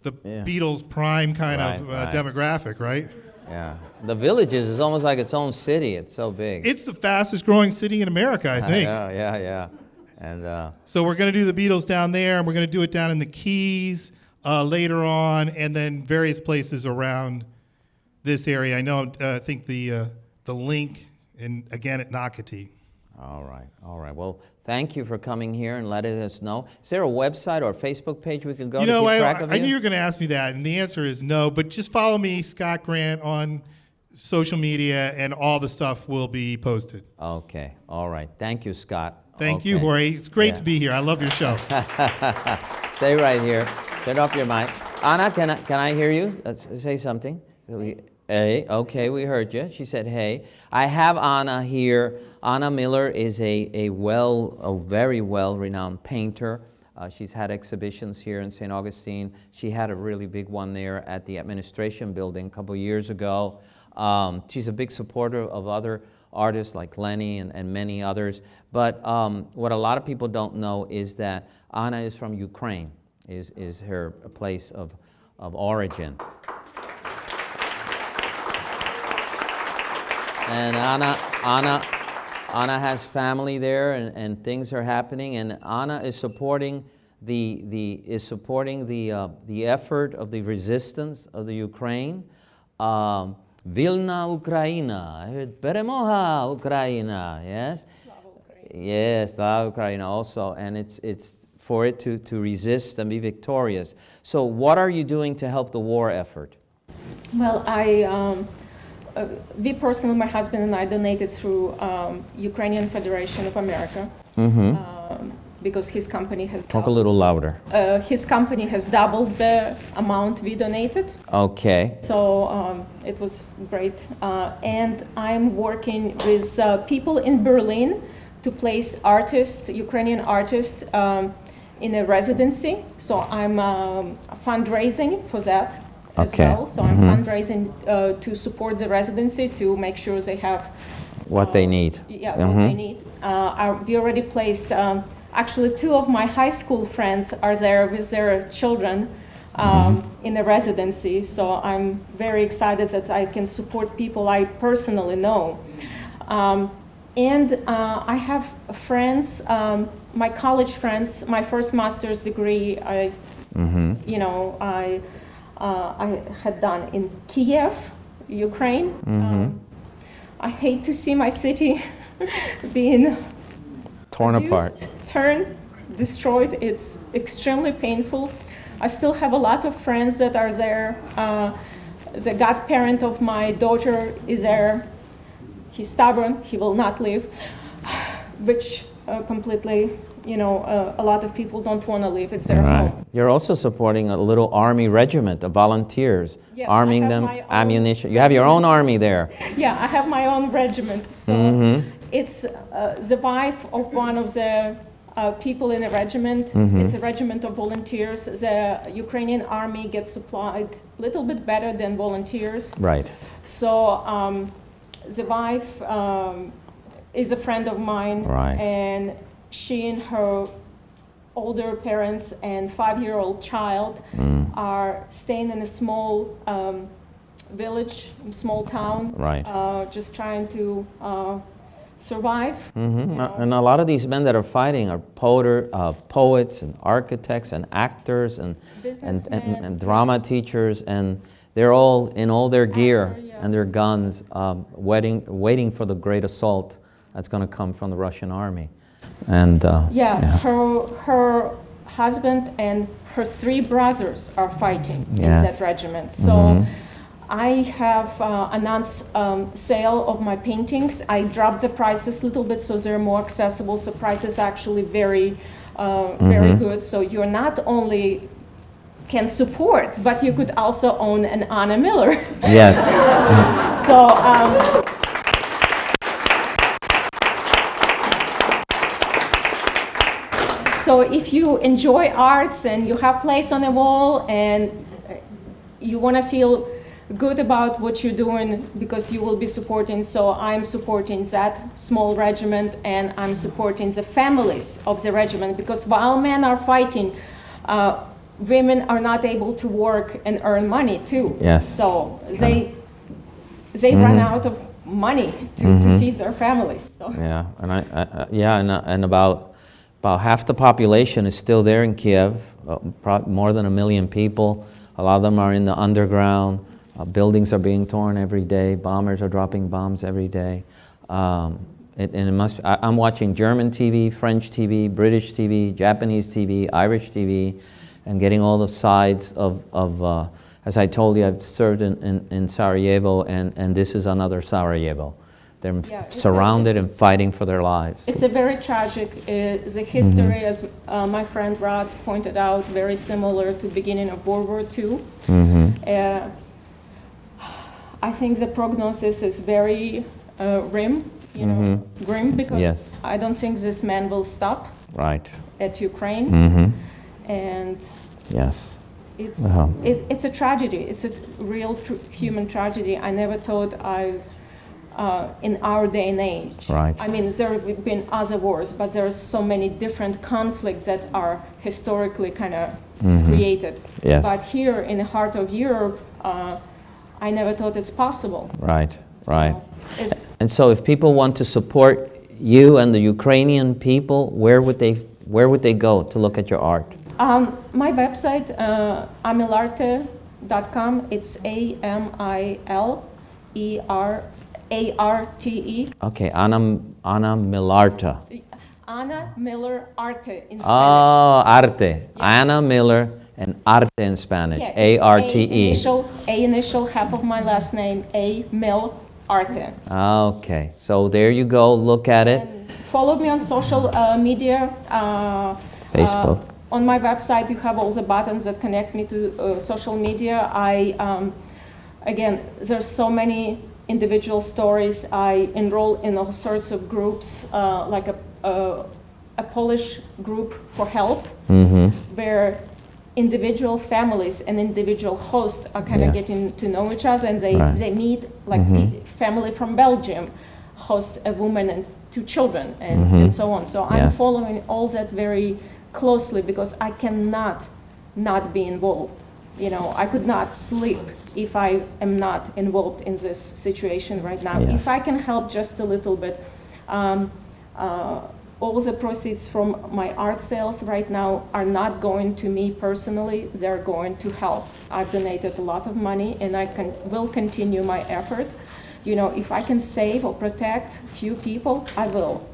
the Beatles' prime kind of demographic, right? Yeah. The Villages is almost like its own city. It's so big. It's the fastest growing city in America, I think. Yeah. And so we're going to do the Beatles down there, and we're going to do it down in the Keys later on, and then various places around this area. I know, I think the link, and again at Nocatee. All right. Well, thank you for coming here and letting us know. Is there a website or a Facebook page we can go to keep track of you? I knew you were going to ask me that, and the answer is no. But just follow me, Scott Grant, on social media, and all the stuff will be posted. Okay. All right. Thank you, Scott. Thank you, Jorge. It's great to be here. I love your show. Stay right here. Turn off your mic. Anna, can I hear you? Say something. Hey, okay, we heard you. She said, hey. I have Anna here. Anna Miller is a very well-renowned painter. She's had exhibitions here in St. Augustine. She had a really big one there at the administration building a couple years ago. She's a big supporter of other artists like Lenny and many others. But what a lot of people don't know is that Anna is from Ukraine, is her place of origin. And Anna has family there, and things are happening. And Anna is supporting the effort of the resistance of the Ukraine. Vilna, Ukraina. I heard Peremoha, Ukraina. Yes. Yes, Slava Ukraina also. And it's for it to resist and be victorious. So what are you doing to help the war effort? Well, we personally, my husband and I donated through Ukrainian Federation of America because his company has Talk a little louder. His company has doubled the amount we donated. Okay. So it was great. And I'm working with people in Berlin to place artists, Ukrainian artists, in a residency. So I'm fundraising for that as well. So I'm fundraising to support the residency to make sure they have what they need. Yeah, what they need. We already placed, actually 2 of my high school friends are there with their children in the residency. So I'm very excited that I can support people I personally know. And I have friends, my college friends, my first master's degree, I had done in Kiev, Ukraine. I hate to see my city being torn apart, destroyed. It's extremely painful. I still have a lot of friends that are there. The godparent of my daughter is there. He's stubborn, he will not leave, which completely, a lot of people don't want to leave. It's their home. You're also supporting a little army regiment of volunteers, arming them ammunition. You have your own army there. Yeah, I have my own regiment. So it's the wife of one of the people in the regiment. It's a regiment of volunteers. The Ukrainian army gets supplied a little bit better than volunteers. Right. So the wife is a friend of mine, and she and her older parents and 5-year-old child are staying in a small village, small town, just trying to survive. And a lot of these men that are fighting are poets and architects and actors and drama teachers, and they're all in all their gear and their guns, waiting for the great assault that's going to come from the Russian army. And her husband and her 3 brothers are fighting in that regiment. So I have announced sale of my paintings. I dropped the prices a little bit so they're more accessible. So prices actually very good. So you're not only can support, but you could also own an Anna Miller. Yes. So if you enjoy arts and you have place on the wall and you want to feel good about what you're doing because you will be supporting, so I'm supporting that small regiment and I'm supporting the families of the regiment, because while men are fighting, women are not able to work and earn money too. Yes. So they run out of money to feed their families. So. Yeah, and about half the population is still there in Kiev. More than 1 million people. A lot of them are in the underground. Buildings are being torn every day. Bombers are dropping bombs every day. I'm watching German TV, French TV, British TV, Japanese TV, Irish TV, and getting all the sides of as I told you, I've served in Sarajevo, and this is another Sarajevo. They're surrounded and fighting for their lives. It's a very tragic, the history, as my friend Rod pointed out, very similar to the beginning of World War II. I think the prognosis is very grim, because I don't think this man will stop at Ukraine. And it's a tragedy. It's a real human tragedy. I never thought in our day and age. I mean, there have been other wars, but there are so many different conflicts that are historically kind of created. But here in the heart of Europe, I never thought it's possible. And so if people want to support you and the Ukrainian people, where would they go to look at your art? My website, amilarte.com. It's AMILERARTE. Okay, Anna Milarte. Ana Miller Arte in Spanish. Oh, arte. Ana Miller and arte in Spanish. Yeah, it's A-R-T-E. A initial, half of my last name, A Mill Arte. Okay, so there you go. Look at it. And follow me on social media. Facebook. On my website, you have all the buttons that connect me to social media. Again, there's so many individual stories. I enroll in all sorts of groups, like a Polish group for help, where individual families and individual hosts are kind of getting to know each other, and they meet, like the family from Belgium hosts a woman and 2 children, and so on. So I'm following all that very closely because I cannot not be involved. You know, I could not sleep if I am not involved in this situation right now. Yes. If I can help just a little bit, all the proceeds from my art sales right now are not going to me personally, they're going to help. I've donated a lot of money and will continue my effort. You know, if I can save or protect few people, I will.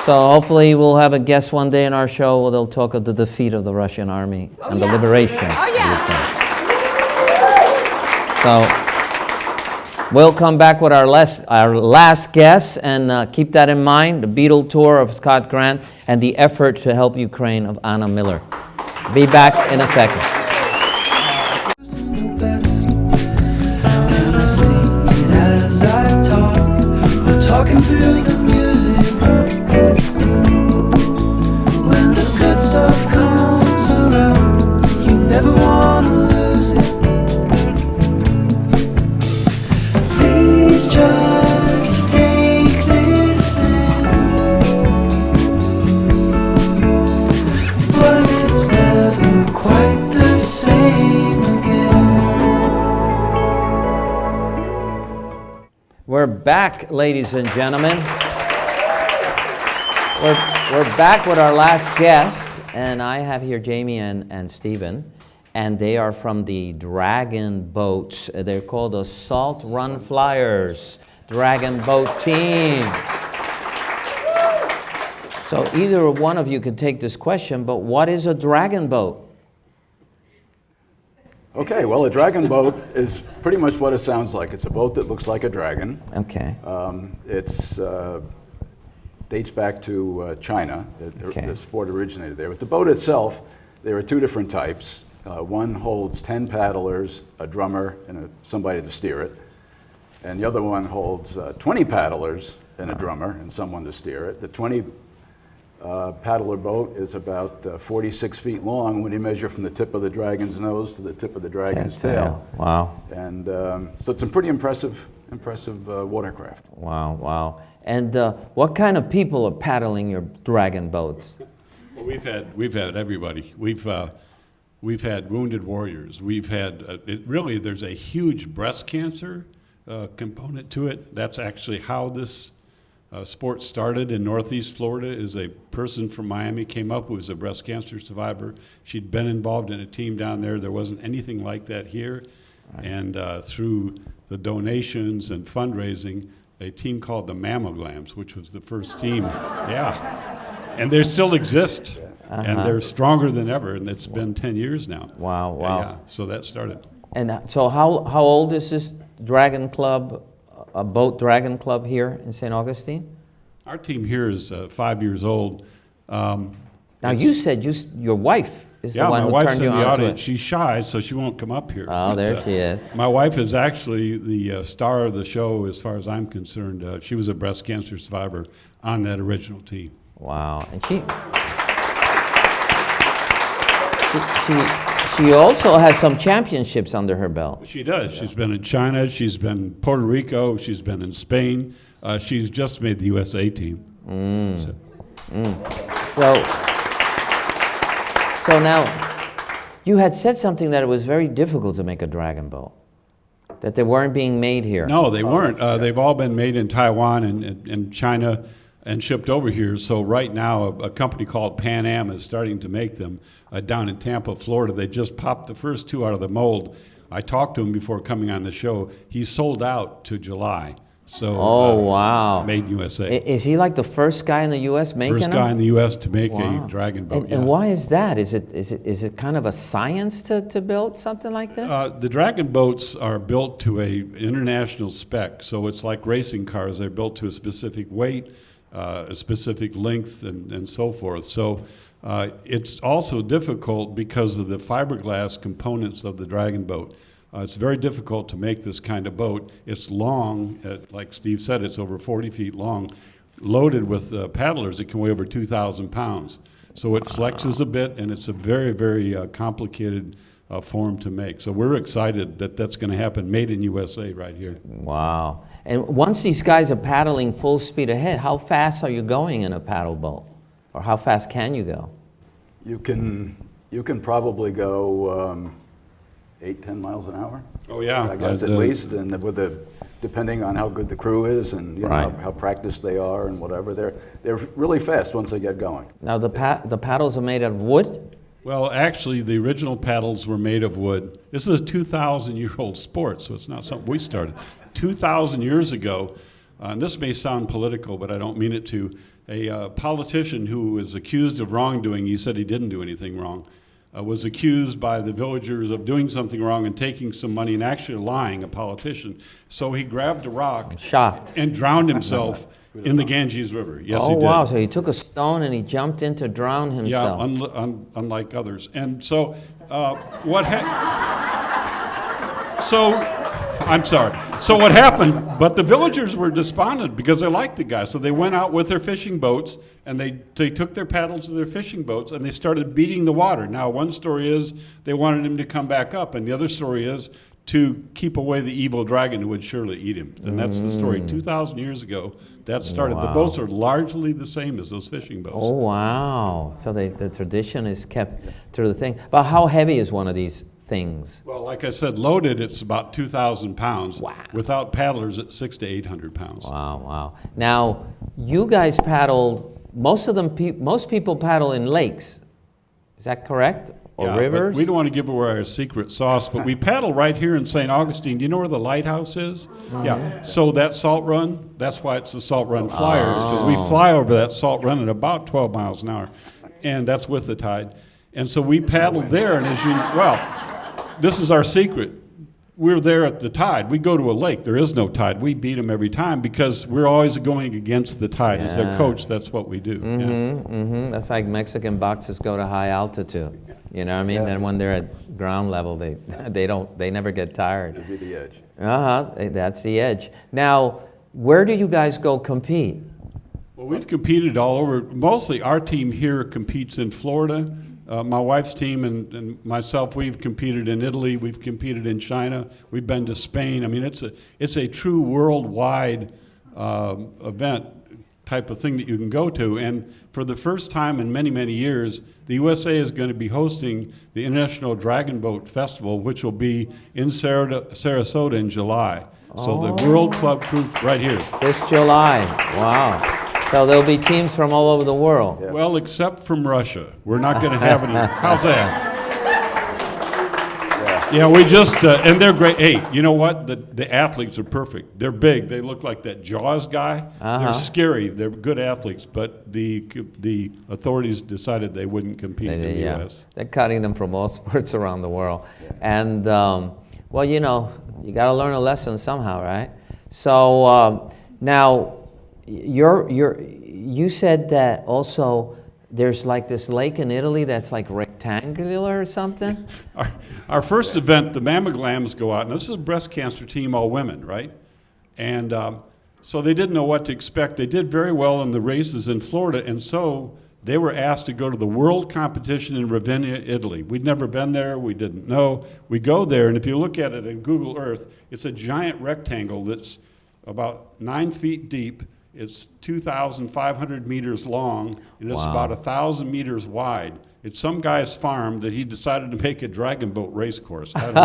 So hopefully we'll have a guest one day in our show where they'll talk of the defeat of the Russian army and the liberation. Oh, yeah. So we'll come back with our last guest, and keep that in mind, the Beatle tour of Scott Grant and the effort to help Ukraine of Anna Miller. Be back in a second. And I sing as I talk, we're talking through the music. When the good stuff comes around, you never want to lose it. Please just take this in. What if it's never quite the same again? We're back, ladies and gentlemen. We're back with our last guest, and I have here Jamie and Stephen, and they are from the Dragon Boats. They're called the Salt Run Flyers Dragon Boat Team. So either one of you could take this question, but what is a dragon boat? Okay, well, a dragon boat is pretty much what it sounds like. It's a boat that looks like a dragon. Okay. It's dates back to China. The sport originated there. But the boat itself, there are 2 different types. One holds 10 paddlers, a drummer, and somebody to steer it. And the other one holds 20 paddlers and a drummer and someone to steer it. The 20 paddler boat is about 46 feet long when you measure from the tip of the dragon's nose to the tip of the dragon's tail. Wow. And so it's a pretty impressive watercraft. Wow. And what kind of people are paddling your dragon boats? Well, we've had everybody. We've had wounded warriors. We've had there's a huge breast cancer component to it. That's actually how this sport started in Northeast Florida. Is a person from Miami came up who was a breast cancer survivor. She'd been involved in a team down there. There wasn't anything like that here, and through the donations and fundraising, a team called the Mammograms, which was the first team. And they still exist, and they're stronger than ever, and it's been 10 years now. Wow. Yeah, so that started. And so how old is this Dragon Club, a boat Dragon Club here in St. Augustine? Our team here is 5 years old. Now you said your wife is the one who turned you on to it. Yeah, my wife's in the audience. She's shy, so she won't come up here. Oh, there she is. My wife is actually the star of the show as far as I'm concerned. She was a breast cancer survivor on that original team. Wow. And she also has some championships under her belt. She does. She's been in China. She's been in Puerto Rico. She's been in Spain. She's just made the USA team. So now, you had said something that it was very difficult to make a dragon boat, that they weren't being made here. No, they weren't. They've all been made in Taiwan and China. and shipped over here. So right now, a company called Pan Am is starting to make them down in Tampa, Florida. They just popped the first 2 out of the mold. I talked to him before coming on the show. He's sold out to July. So, wow. Made in USA. Is he like the first guy in the U.S. making First them? guy in the U.S. to make a dragon boat. And why is that? Is it kind of a science to build something like this? The dragon boats are built to a international spec, so it's like racing cars. They're built to a specific weight, a specific length, and so forth. So it's also difficult because of the fiberglass components of the dragon boat. It's very difficult to make this kind of boat. It's long, like Steve said, it's over 40 feet long. Loaded with paddlers, it can weigh over 2,000 pounds. So it flexes a bit, and it's a very, very complicated form to make. So we're excited that that's going to happen, made in USA right here. Wow. And once these guys are paddling full speed ahead, how fast are you going in a paddle boat? Or how fast can you go? You can probably go 8-10 miles an hour. Oh yeah, I guess at least, and depending on how good the crew is and how practiced they are and whatever, they're really fast once they get going. Now the paddles are made out of wood? Well, actually, the original paddles were made of wood. This is a 2,000-year-old sport, so it's not something we started. 2,000 years ago, and this may sound political, but I don't mean it to, a politician who was accused of wrongdoing, he said he didn't do anything wrong, was accused by the villagers of doing something wrong and taking some money and actually lying, a politician. So he grabbed a rock and drowned himself in the Ganges River. Yes, he did. Oh, wow. So he took a stone and he jumped in to drown himself. Yeah, unlike others. And so I'm sorry. So what happened, but the villagers were despondent because they liked the guy. So they went out with their fishing boats and they took their paddles to their fishing boats and they started beating the water. Now, one story is they wanted him to come back up, and the other story is to keep away the evil dragon who would surely eat him. And that's the story. 2,000 years ago, that started. Wow. The boats are largely the same as those fishing boats. Oh, wow. So the tradition is kept to the thing. But how heavy is one of these things? Well, like I said, loaded, it's about 2,000 pounds. Wow. Without paddlers, it's 600 to 800 pounds. Wow, wow. Now, you guys paddled, most people paddle in lakes. Is that correct? Or rivers? But we don't want to give away our secret sauce, but we paddle right here in St. Augustine. Do you know where the lighthouse is? Mm-hmm. Yeah. So that salt run, that's why it's the Salt Run Flyers, because we fly over that salt run at about 12 miles an hour, and that's with the tide. And so we paddled there, and this is our secret. We're there at the tide. We go to a lake. There is no tide. We beat them every time because we're always going against the tide. As their coach, that's what we do. Mm-hmm, mm-hmm. That's like Mexican boxers go to high altitude. You know what I mean? Then when they're at ground level, they never get tired. It'd be the edge. That's the edge. Now, where do you guys go compete? Well, we've competed all over. Mostly our team here competes in Florida. My wife's team and myself, we've competed in Italy, we've competed in China, we've been to Spain. I mean, it's a true worldwide event type of thing that you can go to. And for the first time in many, many years, the USA is going to be hosting the International Dragon Boat Festival, which will be in Sarasota in July. So the World Club Crew right here. This July, wow. So there'll be teams from all over the world. Yeah. Well, except from Russia. We're not going to have any. How's that? Yeah, we just, and they're great. Hey, you know what? The athletes are perfect. They're big. They look like that Jaws guy. They're scary. They're good athletes, but the authorities decided they wouldn't compete in the U.S. They're cutting them from all sports around the world. Yeah. And, well, you know, you got to learn a lesson somehow, right? So now, you said that also there's like this lake in Italy that's like rectangular or something? Our first event, the mammograms go out, and this is a breast cancer team, all women, right? And so they didn't know what to expect. They did very well in the races in Florida, and so they were asked to go to the world competition in Ravenna, Italy. We'd never been there. We didn't know. We go there, and if you look at it in Google Earth, it's a giant rectangle that's about 9 feet deep. It's 2,500 meters long, and it's about 1,000 meters wide. It's some guy's farm that he decided to make a dragon boat race course. I don't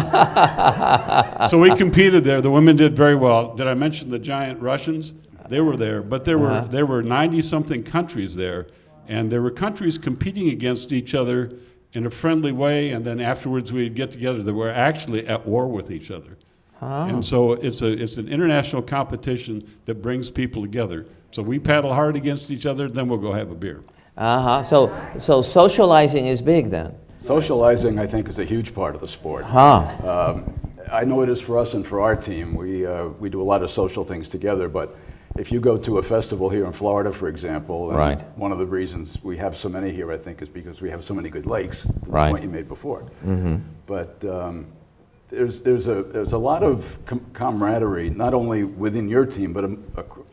know. So we competed there. The women did very well. Did I mention the giant Russians? They were there, but there were 90-something countries there, and there were countries competing against each other in a friendly way, and then afterwards we'd get together. They were actually at war with each other. And so it's an international competition that brings people together. So we paddle hard against each other, then we'll go have a beer. So socializing is big then? Socializing, I think, is a huge part of the sport. I know it is for us and for our team. We do a lot of social things together, but if you go to a festival here in Florida, for example, and one of the reasons we have so many here, I think, is because we have so many good lakes, to the point you made before. But there's a lot of camaraderie, not only within your team, but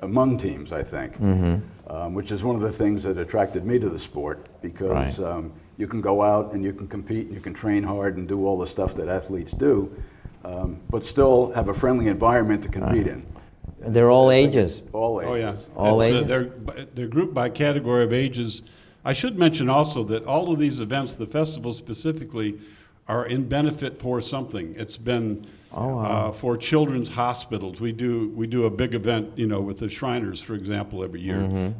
among teams, I think, which is one of the things that attracted me to the sport, because you can go out and you can compete and you can train hard and do all the stuff that athletes do, but still have a friendly environment to compete in. And they're all ages. All ages. Oh, yeah. All ages. They're grouped by category of ages. I should mention also that all of these events, the festival specifically, are in benefit for something. It's been for children's hospitals. We do a big event, with the Shriners, for example, every year.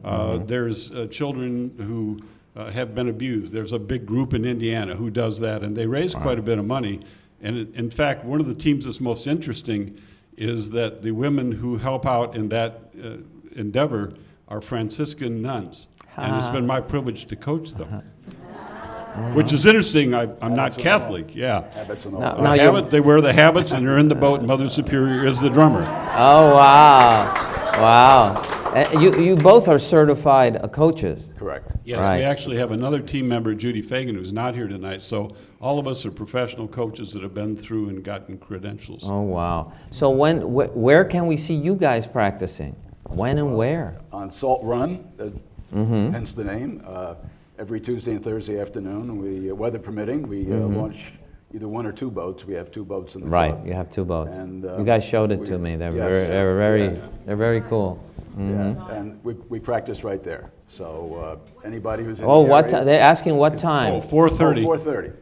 There's children who have been abused. There's a big group in Indiana who does that, and they raise quite a bit of money. And in fact, one of the teams that's most interesting is that the women who help out in that endeavor are Franciscan nuns. And it's been my privilege to coach them. Which is interesting. I'm not Catholic. Yeah. They wear the habits and they're in the boat, and Mother Superior is the drummer. Oh, wow. You both are certified coaches. Correct. Yes, we actually have another team member, Judy Fagan, who's not here tonight. So all of us are professional coaches that have been through and gotten credentials. Oh, wow. So where can we see you guys practicing? When and where? On Salt Run, hence the name. Every Tuesday and Thursday afternoon, we, weather permitting, we launch either one or two boats. We have two boats in the club. You have two boats. And, you guys showed it to me. They're very cool. And we practice right there. So anybody who's in the what area, they're asking what time? 4:30. 4:30.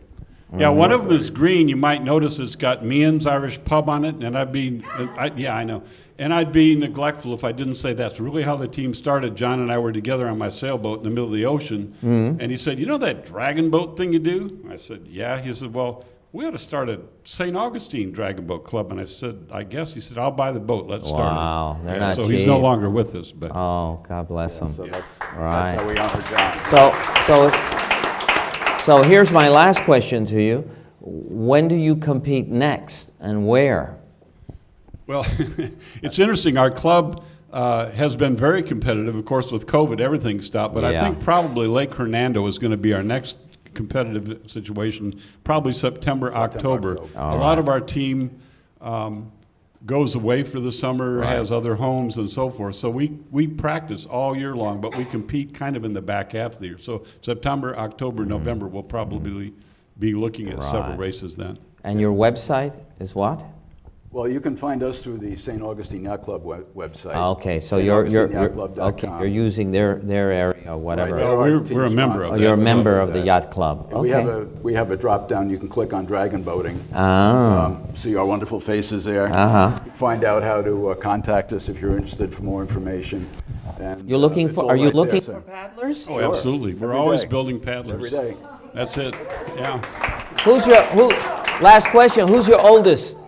Yeah, one of them is green. You might notice it's got Meehan's Irish Pub on it, and I'd be neglectful if I didn't say that's really how the team started. John and I were together on my sailboat in the middle of the ocean, and he said, "You know that dragon boat thing you do?" I said, "Yeah." He said, "Well, we ought to start a St. Augustine Dragon Boat Club." And I said, "I guess." He said, "I'll buy the boat. Let's start it." Wow, they're not so cheap. he's no longer with us. But God bless him. So that's how we honor John. So here's my last question to you. When do you compete next and where? Well, it's interesting. Our club has been very competitive. Of course, with COVID, everything stopped. But I think probably Lake Hernando is going to be our next competitive situation, probably September, October. A lot of our team goes away for the summer, has other homes and so forth. So we practice all year long, but we compete kind of in the back half of the year. So September, October, November, we'll probably be looking at several races then. And your website is what? Well, you can find us through the St. Augustine Yacht Club website. Okay, so you're using their area or whatever. Right. We're a member of that. You're a member of the yacht club. Okay. We have a drop down. You can click on dragon boating. See our wonderful faces there. Find out how to contact us if you're interested for more information. And, you're looking for? Are you looking for paddlers? Oh, absolutely. We're always building paddlers. Every day. That's it. Yeah. Last question. Who's your oldest?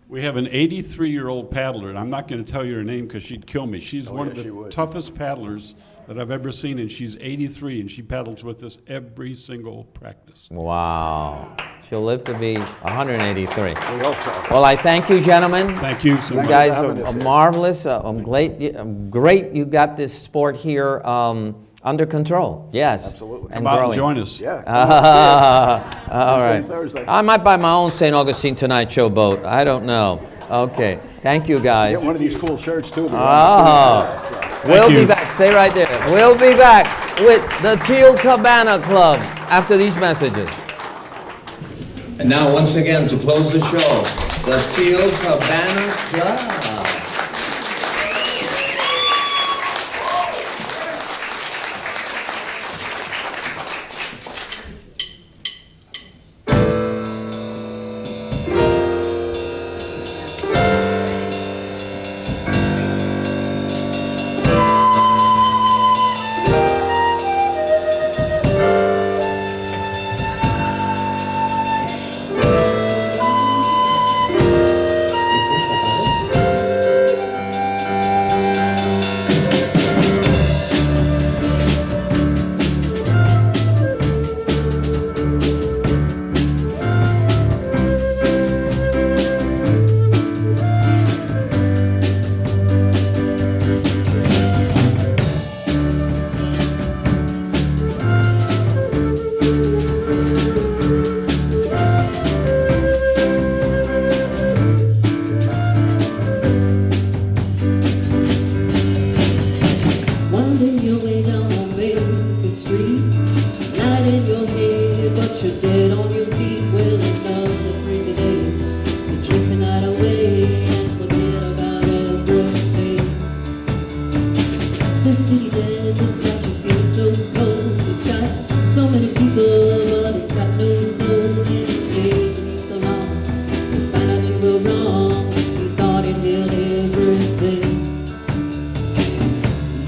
We have an 83-year-old paddler, and I'm not going to tell you her name because she'd kill me. She's one of the toughest paddlers that I've ever seen, and she's 83, and she paddles with us every single practice. Wow. She'll live to be 183. We hope so. Well, I thank you, gentlemen. Thank you so much. You guys are marvelous. Great you got this sport here under control. Yes. Absolutely. Come out and join us. Yeah. All right. I might buy my own St. Augustine Tonight Show boat. I don't know. Okay. Thank you, guys. Get one of these cool shirts, too. We'll be back. Stay right there. We'll be back with the Teal Cabana Club after these messages. And now, once again, to close the show, the Teal Cabana Club.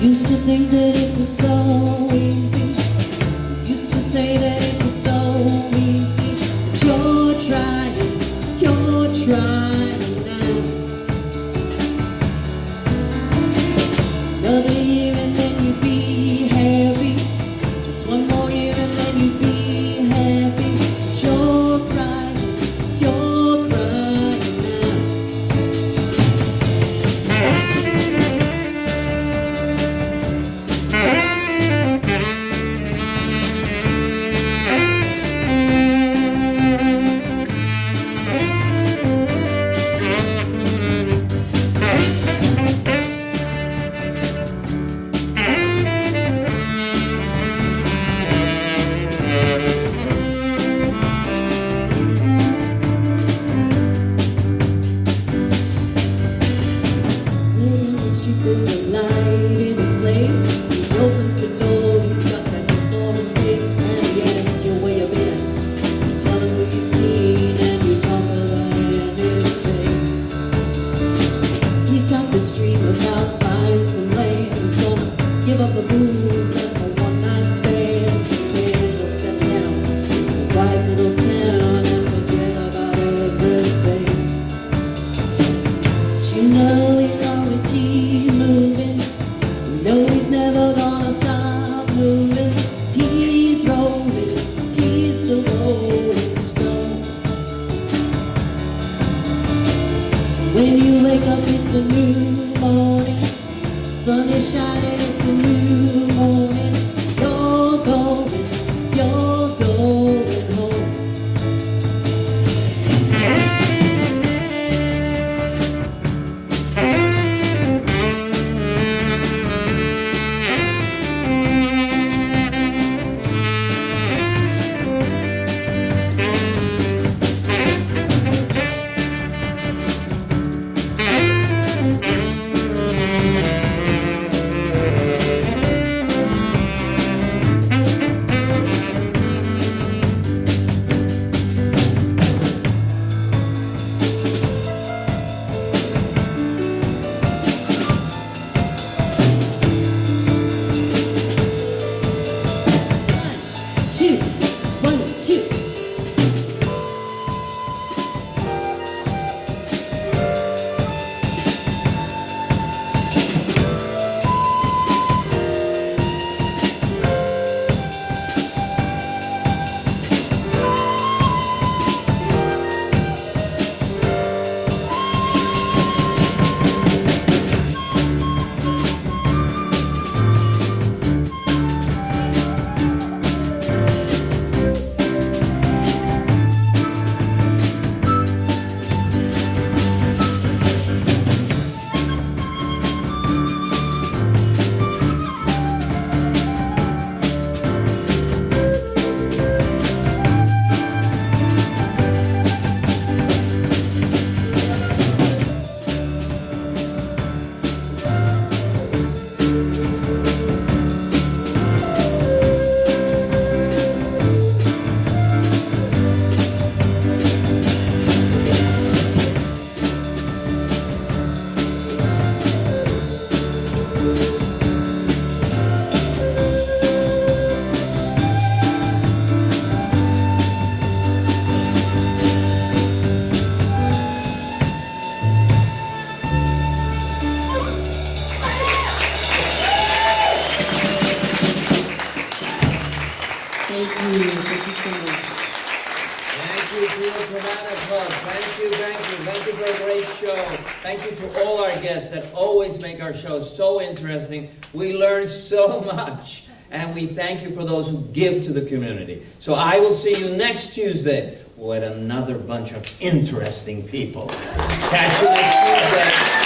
Used to think that it was so easy. Used to say that it was so easy. But you're trying now. Another year and then you'd be happy. Just one more year and then you'd be happy. But you're crying there's a light in his place. He opens the door, he's got that look on his face, and he asks you where you been. You tell him who you've seen, and you talk about anything. He's got this dream about buying some land. He's gonna give up the booze and the one-night stands, and then he'll settle down in some quiet little town and forget about everything. But you know he'll always keep moving. You know he's never gonna stop moving. 'Cause he's rolling, he's the rolling stone. When you wake up, it's a new morning. Sun is shining, it's a new morning. You're going home. One, two. Thank you, Teal Cabana Club. Thank you for a great show. Thank you to all our guests that always make our show so interesting. We learn so much, and we thank you for those who give to the community. So I will see you next Tuesday with another bunch of interesting people. Catch you next Tuesday.